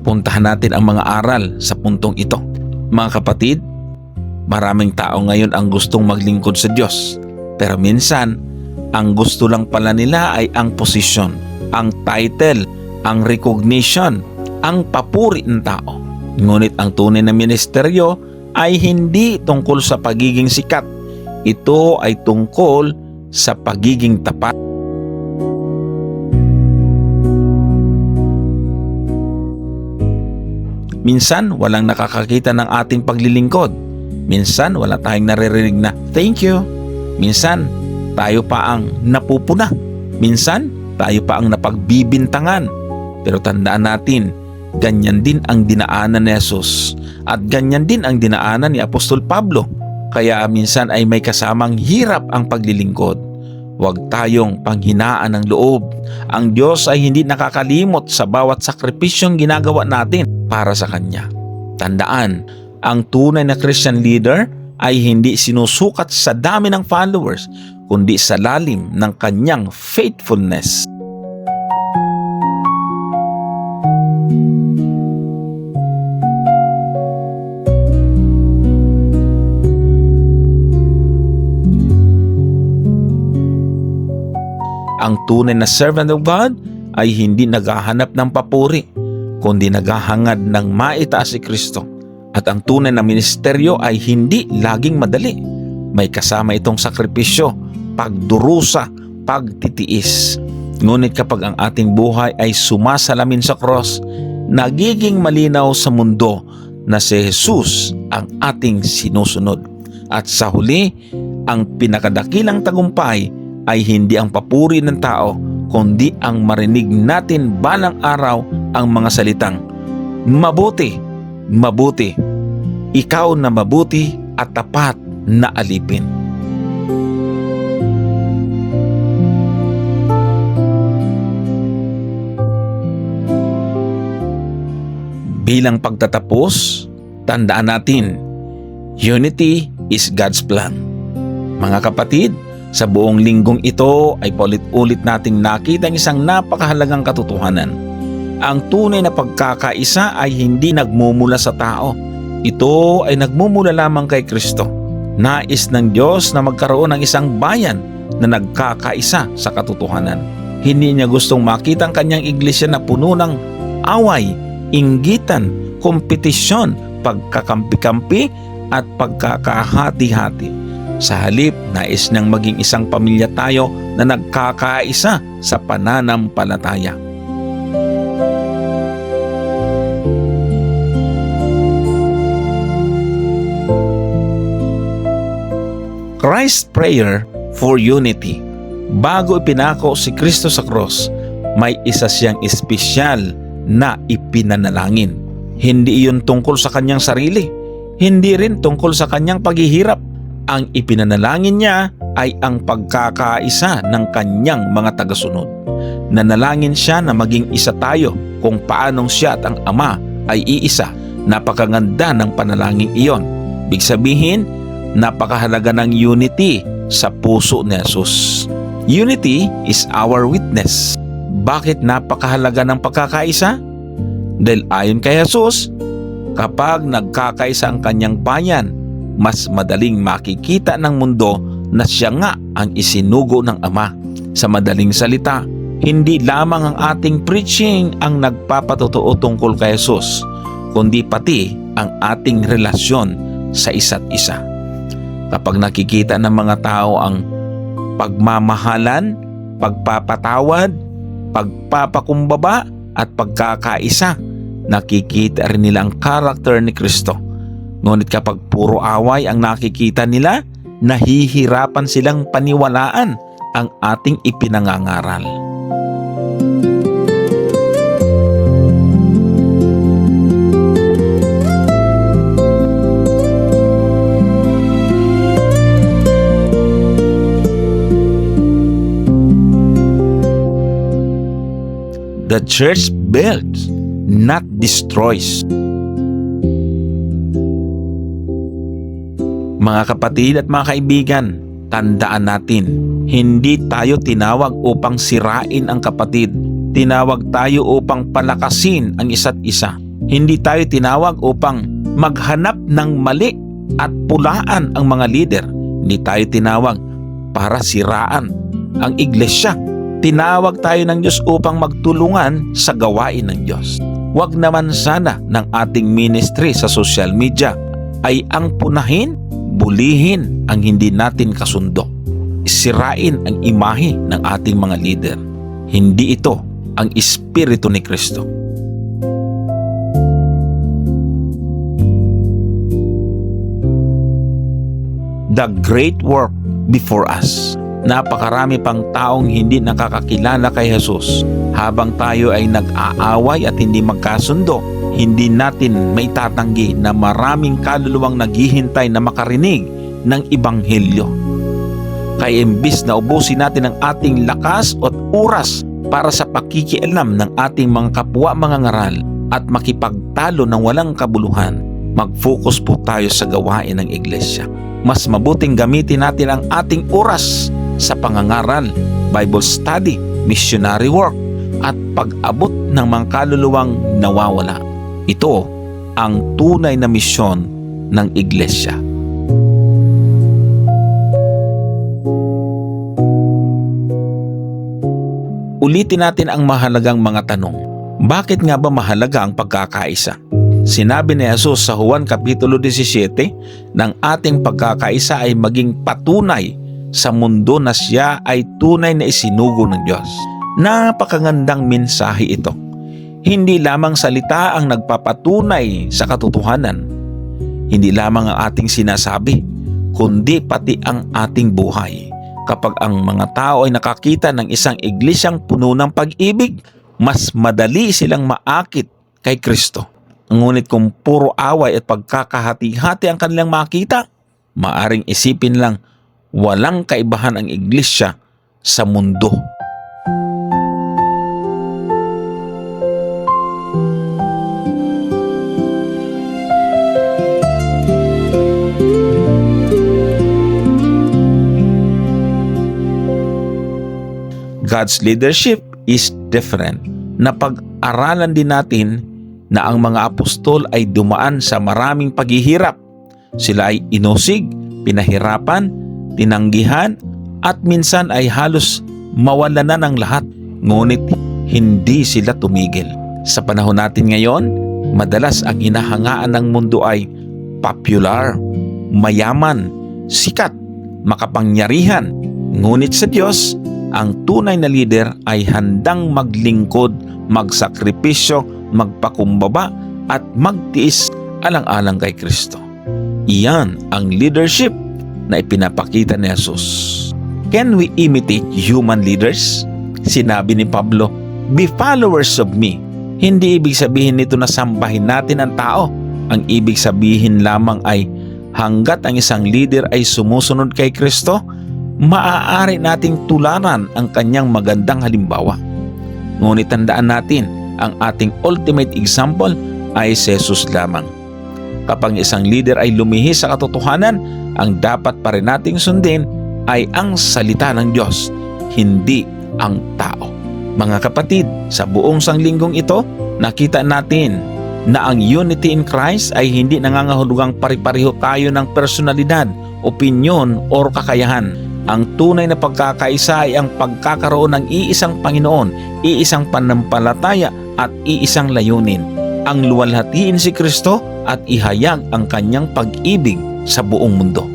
Puntahan natin ang mga aral sa puntong ito. Mga kapatid, maraming tao ngayon ang gustong maglingkod sa Diyos. Pero minsan, ang gusto lang pala nila ay ang posisyon, ang title, ang recognition, ang papuri ng tao. Ngunit ang tunay na ministeryo ay hindi tungkol sa pagiging sikat. Ito ay tungkol sa pagiging tapat. Minsan, walang nakakakita ng ating paglilingkod. Minsan, wala tayong naririnig na thank you. Minsan, tayo pa ang napupuna. Minsan, tayo pa ang napagbibintangan. Pero tandaan natin, ganyan din ang dinaanan ni Jesus. At ganyan din ang dinaanan ni Apostol Pablo. Kaya minsan ay may kasamang hirap ang paglilingkod. Huwag tayong panghinaan ng loob. Ang Diyos ay hindi nakakalimot sa bawat sakripisyong ginagawa natin para sa Kanya. Tandaan, ang tunay na Christian leader ay hindi sinusukat sa dami ng followers, kundi sa lalim ng kanyang faithfulness. Ang tunay na servant of God ay hindi naghahanap ng papuri, kundi naghahangad ng maitaas si Kristo. At ang tunay na ministeryo ay hindi laging madali. May kasama itong sakripisyo, pagdurusa, pagtitiis. Ngunit kapag ang ating buhay ay sumasalamin sa cross, nagiging malinaw sa mundo na si Jesus ang ating sinusunod. At sa huli, ang pinakadakilang tagumpay ay hindi ang papuri ng tao, kundi ang marinig natin balang araw ang mga salitang, "Mabuti, mabuti, ikaw na mabuti at tapat na alipin." Bilang pagtatapos, tandaan natin, unity is God's plan. Mga kapatid, sa buong linggong ito ay paulit-ulit nating nakita ang isang napakahalagang katotohanan. Ang tunay na pagkakaisa ay hindi nagmumula sa tao. Ito ay nagmumula lamang kay Kristo. Nais ng Diyos na magkaroon ng isang bayan na nagkakaisa sa katotohanan. Hindi niya gustong makita ang kanyang iglesia na puno ng away, inggitan, kompetisyon, pagkakampi-kampi at pagkakahati-hati. Sa halip, nais niyang maging isang pamilya tayo na nagkakaisa sa pananampalataya. Christ's prayer for unity. Bago ipinako si Kristo sa cross, may isa siyang espesyal na ipinanalangin. Hindi iyon tungkol sa kanyang sarili, hindi rin tungkol sa kanyang paghihirap. Ang ipinanalangin niya ay ang pagkakaisa ng kanyang mga tagasunod. Nanalangin siya na maging isa tayo kung paanong siya at ang Ama ay iisa. Napakaganda ng panalangin iyon. Big sabihin, napakahalaga ng unity sa puso ni Jesus. Unity is our witness. Bakit napakahalaga ng pagkakaisa? Dahil ayon kay Jesus, kapag nagkakaisa ang kanyang bayan, mas madaling makikita ng mundo na siya nga ang isinugo ng Ama. Sa madaling salita, hindi lamang ang ating preaching ang nagpapatotoo tungkol kay Jesus, kundi pati ang ating relasyon sa isa't isa. Kapag nakikita ng mga tao ang pagmamahalan, pagpapatawad, pagpapakumbaba at pagkakaisa, nakikita rin nila ang karakter ni Kristo. Ngunit kapag puro away ang nakikita nila, nahihirapan silang paniwalaan ang ating ipinangangaral. The church builds, not destroys. Mga kapatid at mga kaibigan, tandaan natin, hindi tayo tinawag upang sirain ang kapatid. Tinawag tayo upang palakasin ang isa't isa. Hindi tayo tinawag upang maghanap ng mali at pulaan ang mga lider. Hindi tayo tinawag para siraan ang iglesia. Tinawag tayo ng Diyos upang magtulungan sa gawain ng Diyos. Huwag naman sana ng ating ministry sa social media ay ang punahin, bulihin ang hindi natin kasundo. Sirain ang imahe ng ating mga leader. Hindi ito ang Espiritu ni Kristo. The great work before us. Napakarami pang taong hindi nakakakilala kay Jesus. Habang tayo ay nag-aaway at hindi magkasundo, hindi natin maitatanggi na maraming kaluluwang naghihintay na makarinig ng Ebanghelyo. Kaya imbis na ubusin natin ang ating lakas at oras para sa pakikialam ng ating mga kapwa mga ngaral at makipagtalo ng walang kabuluhan, mag-focus po tayo sa gawain ng iglesia. Mas mabuting gamitin natin ang ating oras sa pangangaral, Bible study, missionary work, at pag-abot ng mga kaluluwang nawawala. Ito ang tunay na misyon ng iglesia. Ulitin natin ang mahalagang mga tanong. Bakit nga ba mahalaga ang pagkakaisa? Sinabi ni Jesus sa Juan Kapitulo 17 ng ating pagkakaisa ay maging patunay sa mundo na siya ay tunay na isinugo ng Diyos. Napakagandang mensahe ito. Hindi lamang salita ang nagpapatunay sa katotohanan. Hindi lamang ang ating sinasabi, kundi pati ang ating buhay. Kapag ang mga tao ay nakakita ng isang iglesyang puno ng pag-ibig, mas madali silang maakit kay Kristo. Ngunit kung puro away at pagkakahati-hati ang kanilang makita, maaring isipin lang, walang kaibahan ang iglesia sa mundo. God's leadership is different. Napag-aralan din natin na ang mga apostol ay dumaan sa maraming paghihirap. Sila ay inusig, pinahirapan, tinanggihan, at minsan ay halos mawalan na ng lahat. Ngunit hindi sila tumigil. Sa panahon natin ngayon, madalas ang hinahangaan ng mundo ay popular, mayaman, sikat, makapangyarihan. Ngunit sa Diyos, ang tunay na leader ay handang maglingkod, magsakripisyo, magpakumbaba at magtiis alang-alang kay Kristo. Iyan ang leadership na ipinapakita ni Jesus. Can we imitate human leaders? Sinabi ni Pablo, "Be followers of me." Hindi ibig sabihin nito na sambahin natin ang tao. Ang ibig sabihin lamang ay hanggat ang isang leader ay sumusunod kay Kristo, maaari nating tularan ang kanyang magandang halimbawa. Ngunit tandaan natin, ang ating ultimate example ay si Jesus lamang. Kapag isang leader ay lumihis sa katotohanan, ang dapat pa rin nating sundin ay ang salita ng Diyos, hindi ang tao. Mga kapatid, sa buong sanglinggong ito, nakita natin na ang unity in Christ ay hindi nangangahulugang pari-pareho tayo ng personalidad, opinyon, o kakayahan. Ang tunay na pagkakaisa ay ang pagkakaroon ng iisang Panginoon, iisang panampalataya at iisang layunin. Ang luwalhatiin si Kristo at ihayag ang kanyang pag-ibig sa buong mundo.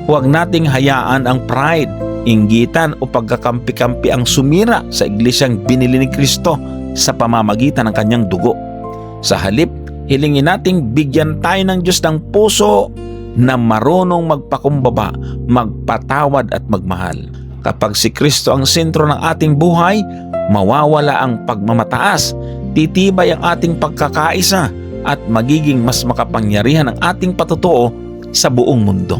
Huwag nating hayaan ang pride, inggitan o pagkakampi-kampi ang sumira sa iglesyang binili ni Kristo sa pamamagitan ng kanyang dugo. Sa halip, hilingin nating bigyan tayo ng Diyos ng puso na marunong magpakumbaba, magpatawad at magmahal. Kapag si Kristo ang sentro ng ating buhay, mawawala ang pagmamataas, titibay ang ating pagkakaisa at magiging mas makapangyarihan ang ating patutuo sa buong mundo.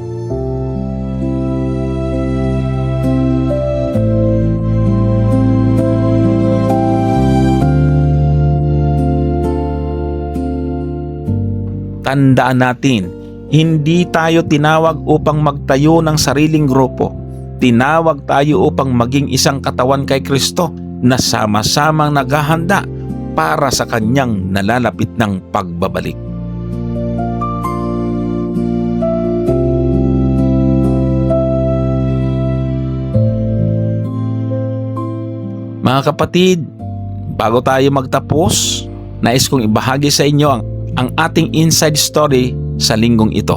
Tandaan natin, hindi tayo tinawag upang magtayo ng sariling grupo. Tinawag tayo upang maging isang katawan kay Kristo na sama-samang naghahanda para sa kanyang nalalapit ng pagbabalik. Mga kapatid, bago tayo magtapos, nais kong ibahagi sa inyo ang ating inside story sa linggong ito.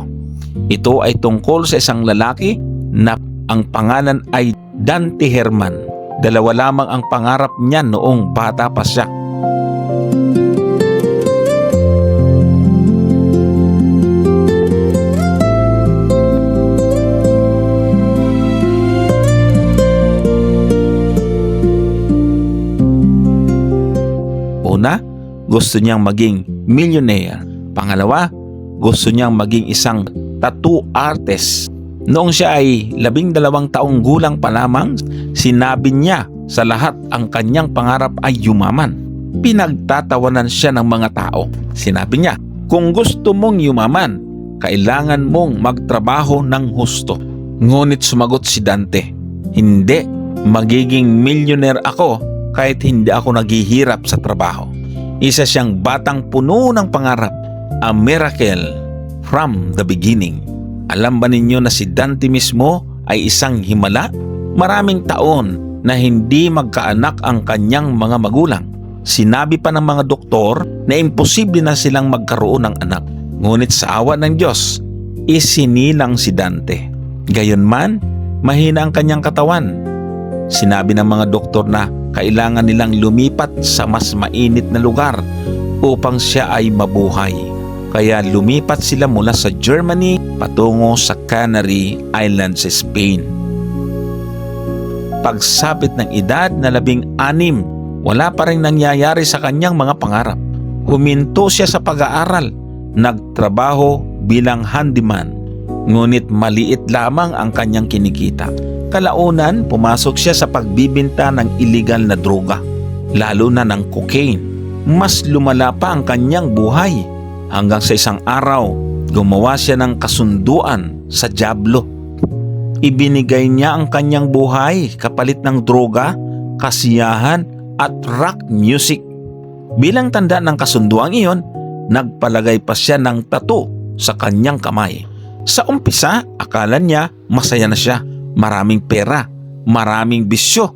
Ito ay tungkol sa isang lalaki na ang pangalan ay Dante Herman. Dalawa lamang ang pangarap niya noong bata pa siya. Una, gusto niyang maging millionaire. Pangalawa, gusto niyang maging isang tattoo artist. Noong siya ay 12 taong gulang pa lamang, sinabi niya sa lahat ang kanyang pangarap ay yumaman. Pinagtatawanan siya ng mga tao. Sinabi niya, kung gusto mong yumaman, kailangan mong magtrabaho ng husto. Ngunit sumagot si Dante, hindi, magiging millionaire ako kahit hindi ako naghihirap sa trabaho. Isa siyang batang puno ng pangarap, a miracle from the beginning. Alam ba ninyo na si Dante mismo ay isang himala? Maraming taon na hindi magkaanak ang kanyang mga magulang. Sinabi pa ng mga doktor na imposible na silang magkaroon ng anak. Ngunit sa awa ng Diyos, isinilang si Dante. Gayunman, mahina ang kanyang katawan. Sinabi ng mga doktor na kailangan nilang lumipat sa mas mainit na lugar upang siya ay mabuhay. Kaya lumipat sila mula sa Germany patungo sa Canary Islands sa Spain. Pagsapit ng edad na 16, wala pa rin nangyayari sa kanyang mga pangarap. Huminto siya sa pag-aaral, nagtrabaho bilang handyman. Ngunit maliit lamang ang kanyang kinikita. Kalaunan, pumasok siya sa pagbibinta ng illegal na droga, lalo na ng cocaine. Mas lumala pa ang kanyang buhay hanggang sa isang araw, gumawa siya ng kasunduan sa dyablo. Ibinigay niya ang kanyang buhay kapalit ng droga, kasiyahan at rock music. Bilang tanda ng kasunduang iyon, nagpalagay pa siya ng tattoo sa kanyang kamay. Sa umpisa, akala niya masaya na siya. Maraming pera, maraming bisyo,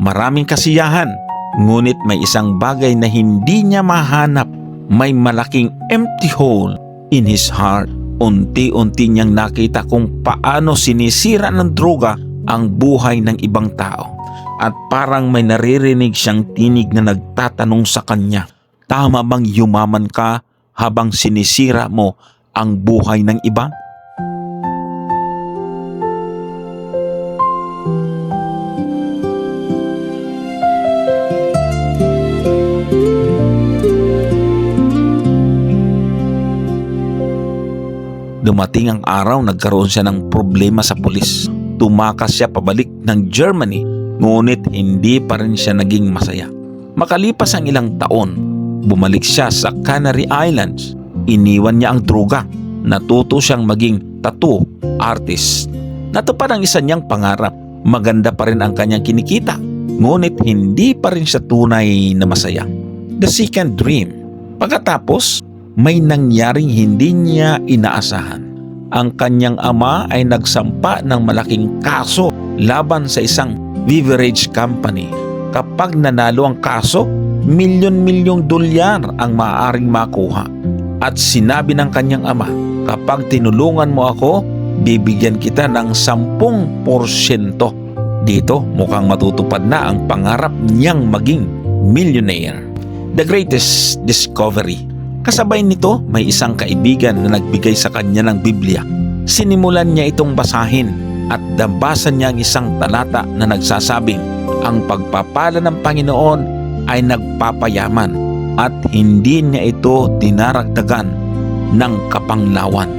maraming kasiyahan. Ngunit may isang bagay na hindi niya mahanap. May malaking empty hole in his heart. Unti-unti niyang nakita kung paano sinisira ng droga ang buhay ng ibang tao. At parang may naririnig siyang tinig na nagtatanong sa kanya, tama bang yumaman ka habang sinisira mo ang buhay ng iba? Dumating ang araw, nagkaroon siya ng problema sa pulis. Tumakas siya pabalik ng Germany, ngunit hindi pa rin siya naging masaya. Makalipas ang ilang taon, bumalik siya sa Canary Islands. Iniwan niya ang droga. Natuto siyang maging tattoo artist. Natupad ang isa niyang pangarap. Maganda pa rin ang kanyang kinikita, ngunit hindi pa rin siya tunay na masaya. The second dream. Pagkatapos, may nangyaring hindi niya inaasahan. Ang kanyang ama ay nagsampa ng malaking kaso laban sa isang beverage company. Kapag nanalo ang kaso, milyon-milyong dolyar ang maaaring makuha. At sinabi ng kanyang ama, kapag tinulungan mo ako, bibigyan kita ng 10%. Dito mukhang matutupad na ang pangarap niyang maging millionaire. The greatest discovery. Kasabay nito, may isang kaibigan na nagbigay sa kanya ng Biblia. Sinimulan niya itong basahin at nabasa niya ang isang talata na nagsasabing, ang pagpapala ng Panginoon ay nagpapayaman at hindi niya ito dinaragdagan ng kapanglawan.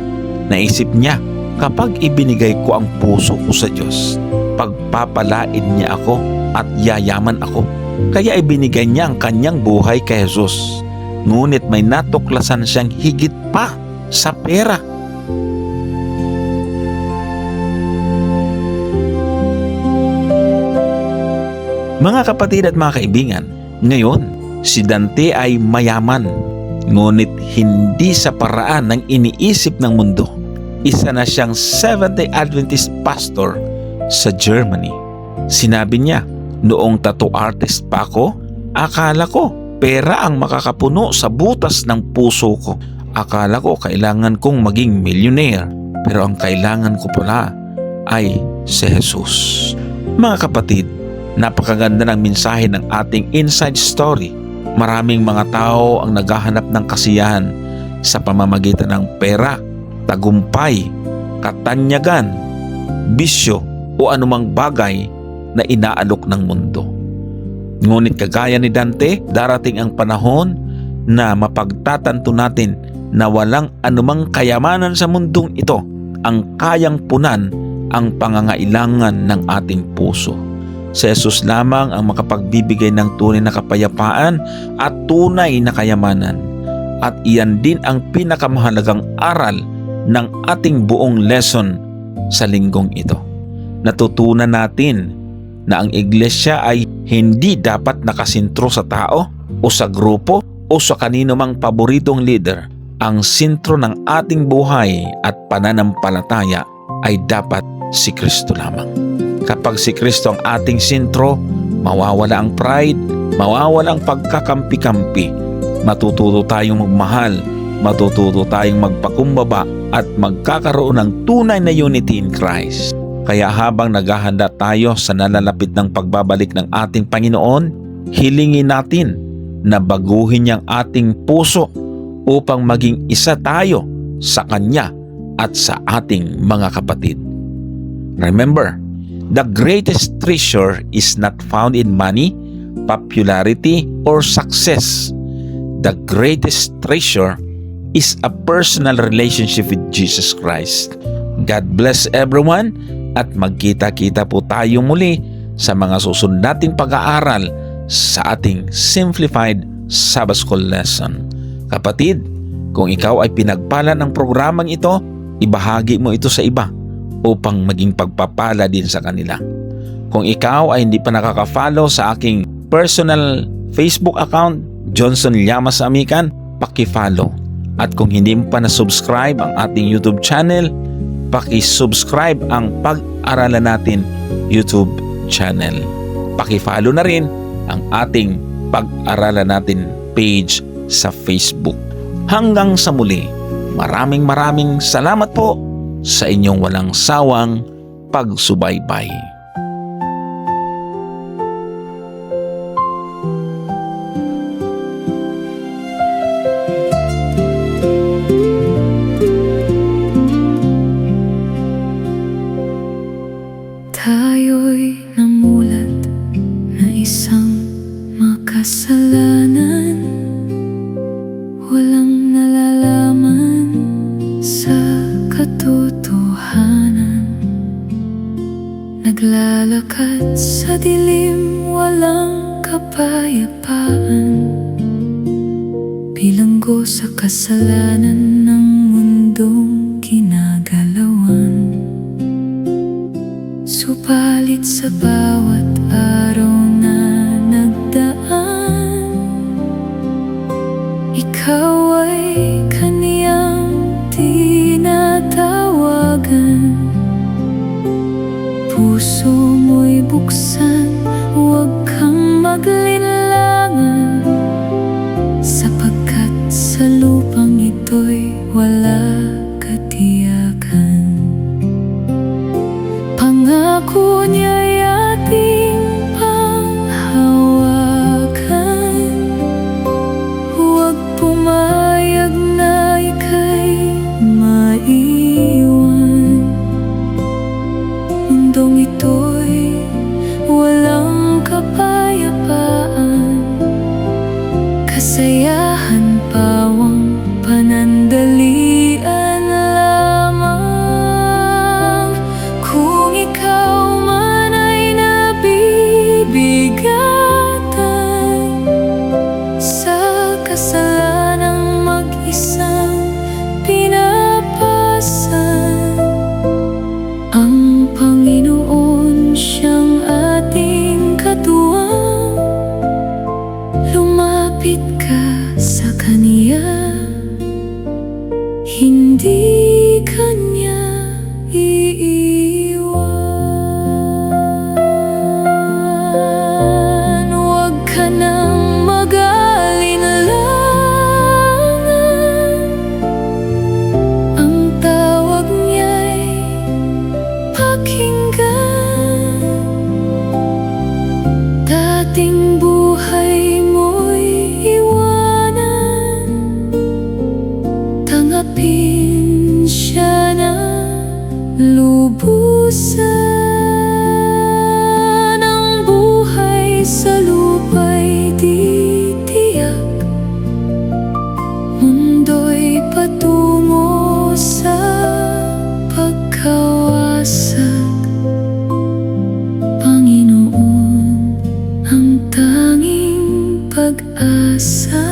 Naisip niya, kapag ibinigay ko ang puso ko sa Diyos, pagpapalain niya ako at yayaman ako. Kaya ibinigay niya ang kanyang buhay kay Jesus. Ngunit may natuklasan siyang higit pa sa pera. Mga kapatid at mga kaibigan, ngayon si Dante ay mayaman, ngunit hindi sa paraan ng iniisip ng mundo. Isa na siyang Seventh-day Adventist pastor sa Germany. Sinabi niya, noong tattoo artist pa ako, akala ko pera ang makakapuno sa butas ng puso ko. Akala ko kailangan kong maging millionaire, pero ang kailangan ko pala ay si Jesus. Mga kapatid, napakaganda ng mensahe ng ating inside story. Maraming mga tao ang naghahanap ng kasiyahan sa pamamagitan ng pera, tagumpay, katanyagan, bisyo o anumang bagay na inaalok ng mundo. Ngunit kagaya ni Dante, darating ang panahon na mapagtatanto natin na walang anumang kayamanan sa mundong ito ang kayang punan ang pangangailangan ng ating puso. Si Jesus lamang ang makapagbibigay ng tunay na kapayapaan at tunay na kayamanan. At iyan din ang pinakamahalagang aral ng ating buong lesson sa linggong ito. Natutunan natin na ang iglesia ay hindi dapat nakasintro sa tao o sa grupo o sa kanino mang paboritong leader. Ang sintro ng ating buhay at pananampalataya ay dapat si Kristo lamang. Kapag si Kristo ang ating sintro, mawawala ang pride, mawawala ang pagkakampi-kampi. Matututo tayong magmahal, matututo tayong magpakumbaba at magkakaroon ng tunay na unity in Christ. Kaya habang naghahanda tayo sa nalalapit ng pagbabalik ng ating Panginoon, hilingin natin na baguhin niyang ating puso upang maging isa tayo sa Kanya at sa ating mga kapatid. Remember, the greatest treasure is not found in money, popularity, or success. The greatest treasure is a personal relationship with Jesus Christ. God bless everyone at magkita-kita po tayo muli sa mga susunod nating pag-aaral sa ating Simplified Sabbath School lesson. Kapatid, kung ikaw ay pinagpala ng programang ito, ibahagi mo ito sa iba upang maging pagpapala din sa kanila. Kung ikaw ay hindi pa nakaka-follow sa aking personal Facebook account, Johnson Llamas Amican, paki-follow. At kung hindi mo pa na-subscribe ang ating YouTube channel, paki-subscribe ang Pag-aralan Natin YouTube channel. Paki-follow na rin ang ating Pag-aralan Natin page sa Facebook. Hanggang sa muli, maraming salamat po sa inyong walang sawang pagsubaybay. Tayo'y namulat na isang makasalanan, walang nalalaman sa Naglalakad sa dilim, walang kapayapaan. Bilanggo sa kasalanan ng mundong ginagalawan. Subalit sa bawat araw na nagdaan, ikaw ay kaniyang tinatawagan. Puso mo'y buksan, huwag kang maglinlangan, sapagkat sa lupang ito'y wala katiyakan. Pangako niya'y ating panghawakan, huwag pumayag na ika'y maiwan. Mundong ito'y walang kapayapaan, kasayahan pawang panandalian lamang. Kung ikaw man ay nabibigatan sa kasalanang mag-isang pinapasan, ang Panginoon siyang ating katuwang. Lumapit ka sa Kaniya, hindi Kanya iiwan. Huwag ka nang mag-alinlangan, ang tawag niya'y pakinggan. Dating buhay mo'y iwanan, tanggapin siya na lubusan. Ang buhay sa lupa'y di tiyak, mundo'y patungo sa pagkawasak. Panginoon ang tanging pag-asa,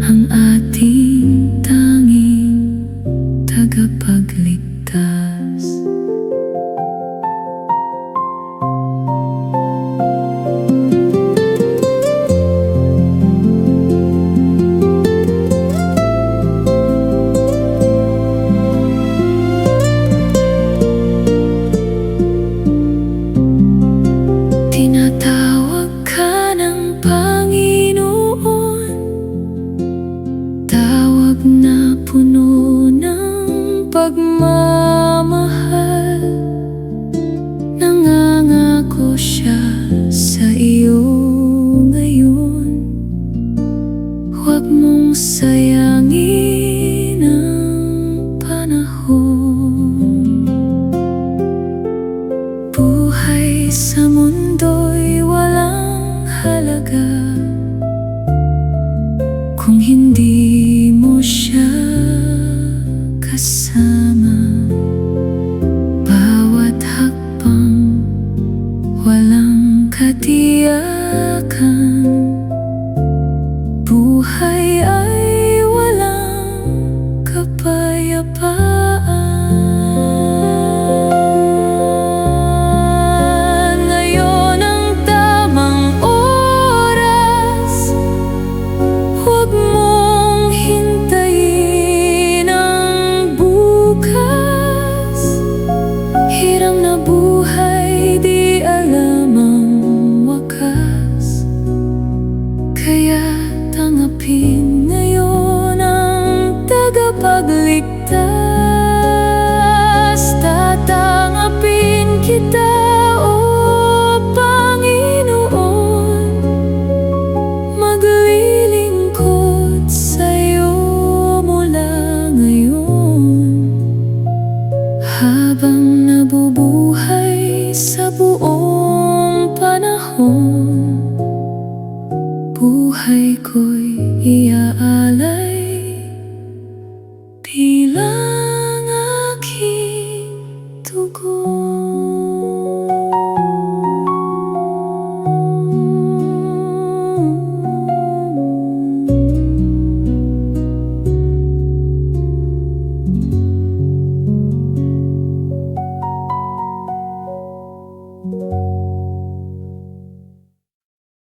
ang ating tanging tagapagligtas. Tinatawag ka ng Panginoon, tawag na puno ng pagmamahal. Nangangako siya sa iyo ngayon, huwag mong sayangin ang panahon. Buhay sa mundo'y walang halaga kung hindi mo siya kasama. Bawat hakbang walang katiyakan, buhay ay walang kapayapaan. Ngayon ang tamang oras, huwag mong hintayin ang bukas. Hirang na buhay, di alam ang wakas, kaya tanggapin ngayon ang tagapagligtas. Tatanggapin kita, O Panginoon, maglilingkod sa'yo mula ngayon. Habang nabubuhay sa buong panahon, buhay ko'y iaalay bilang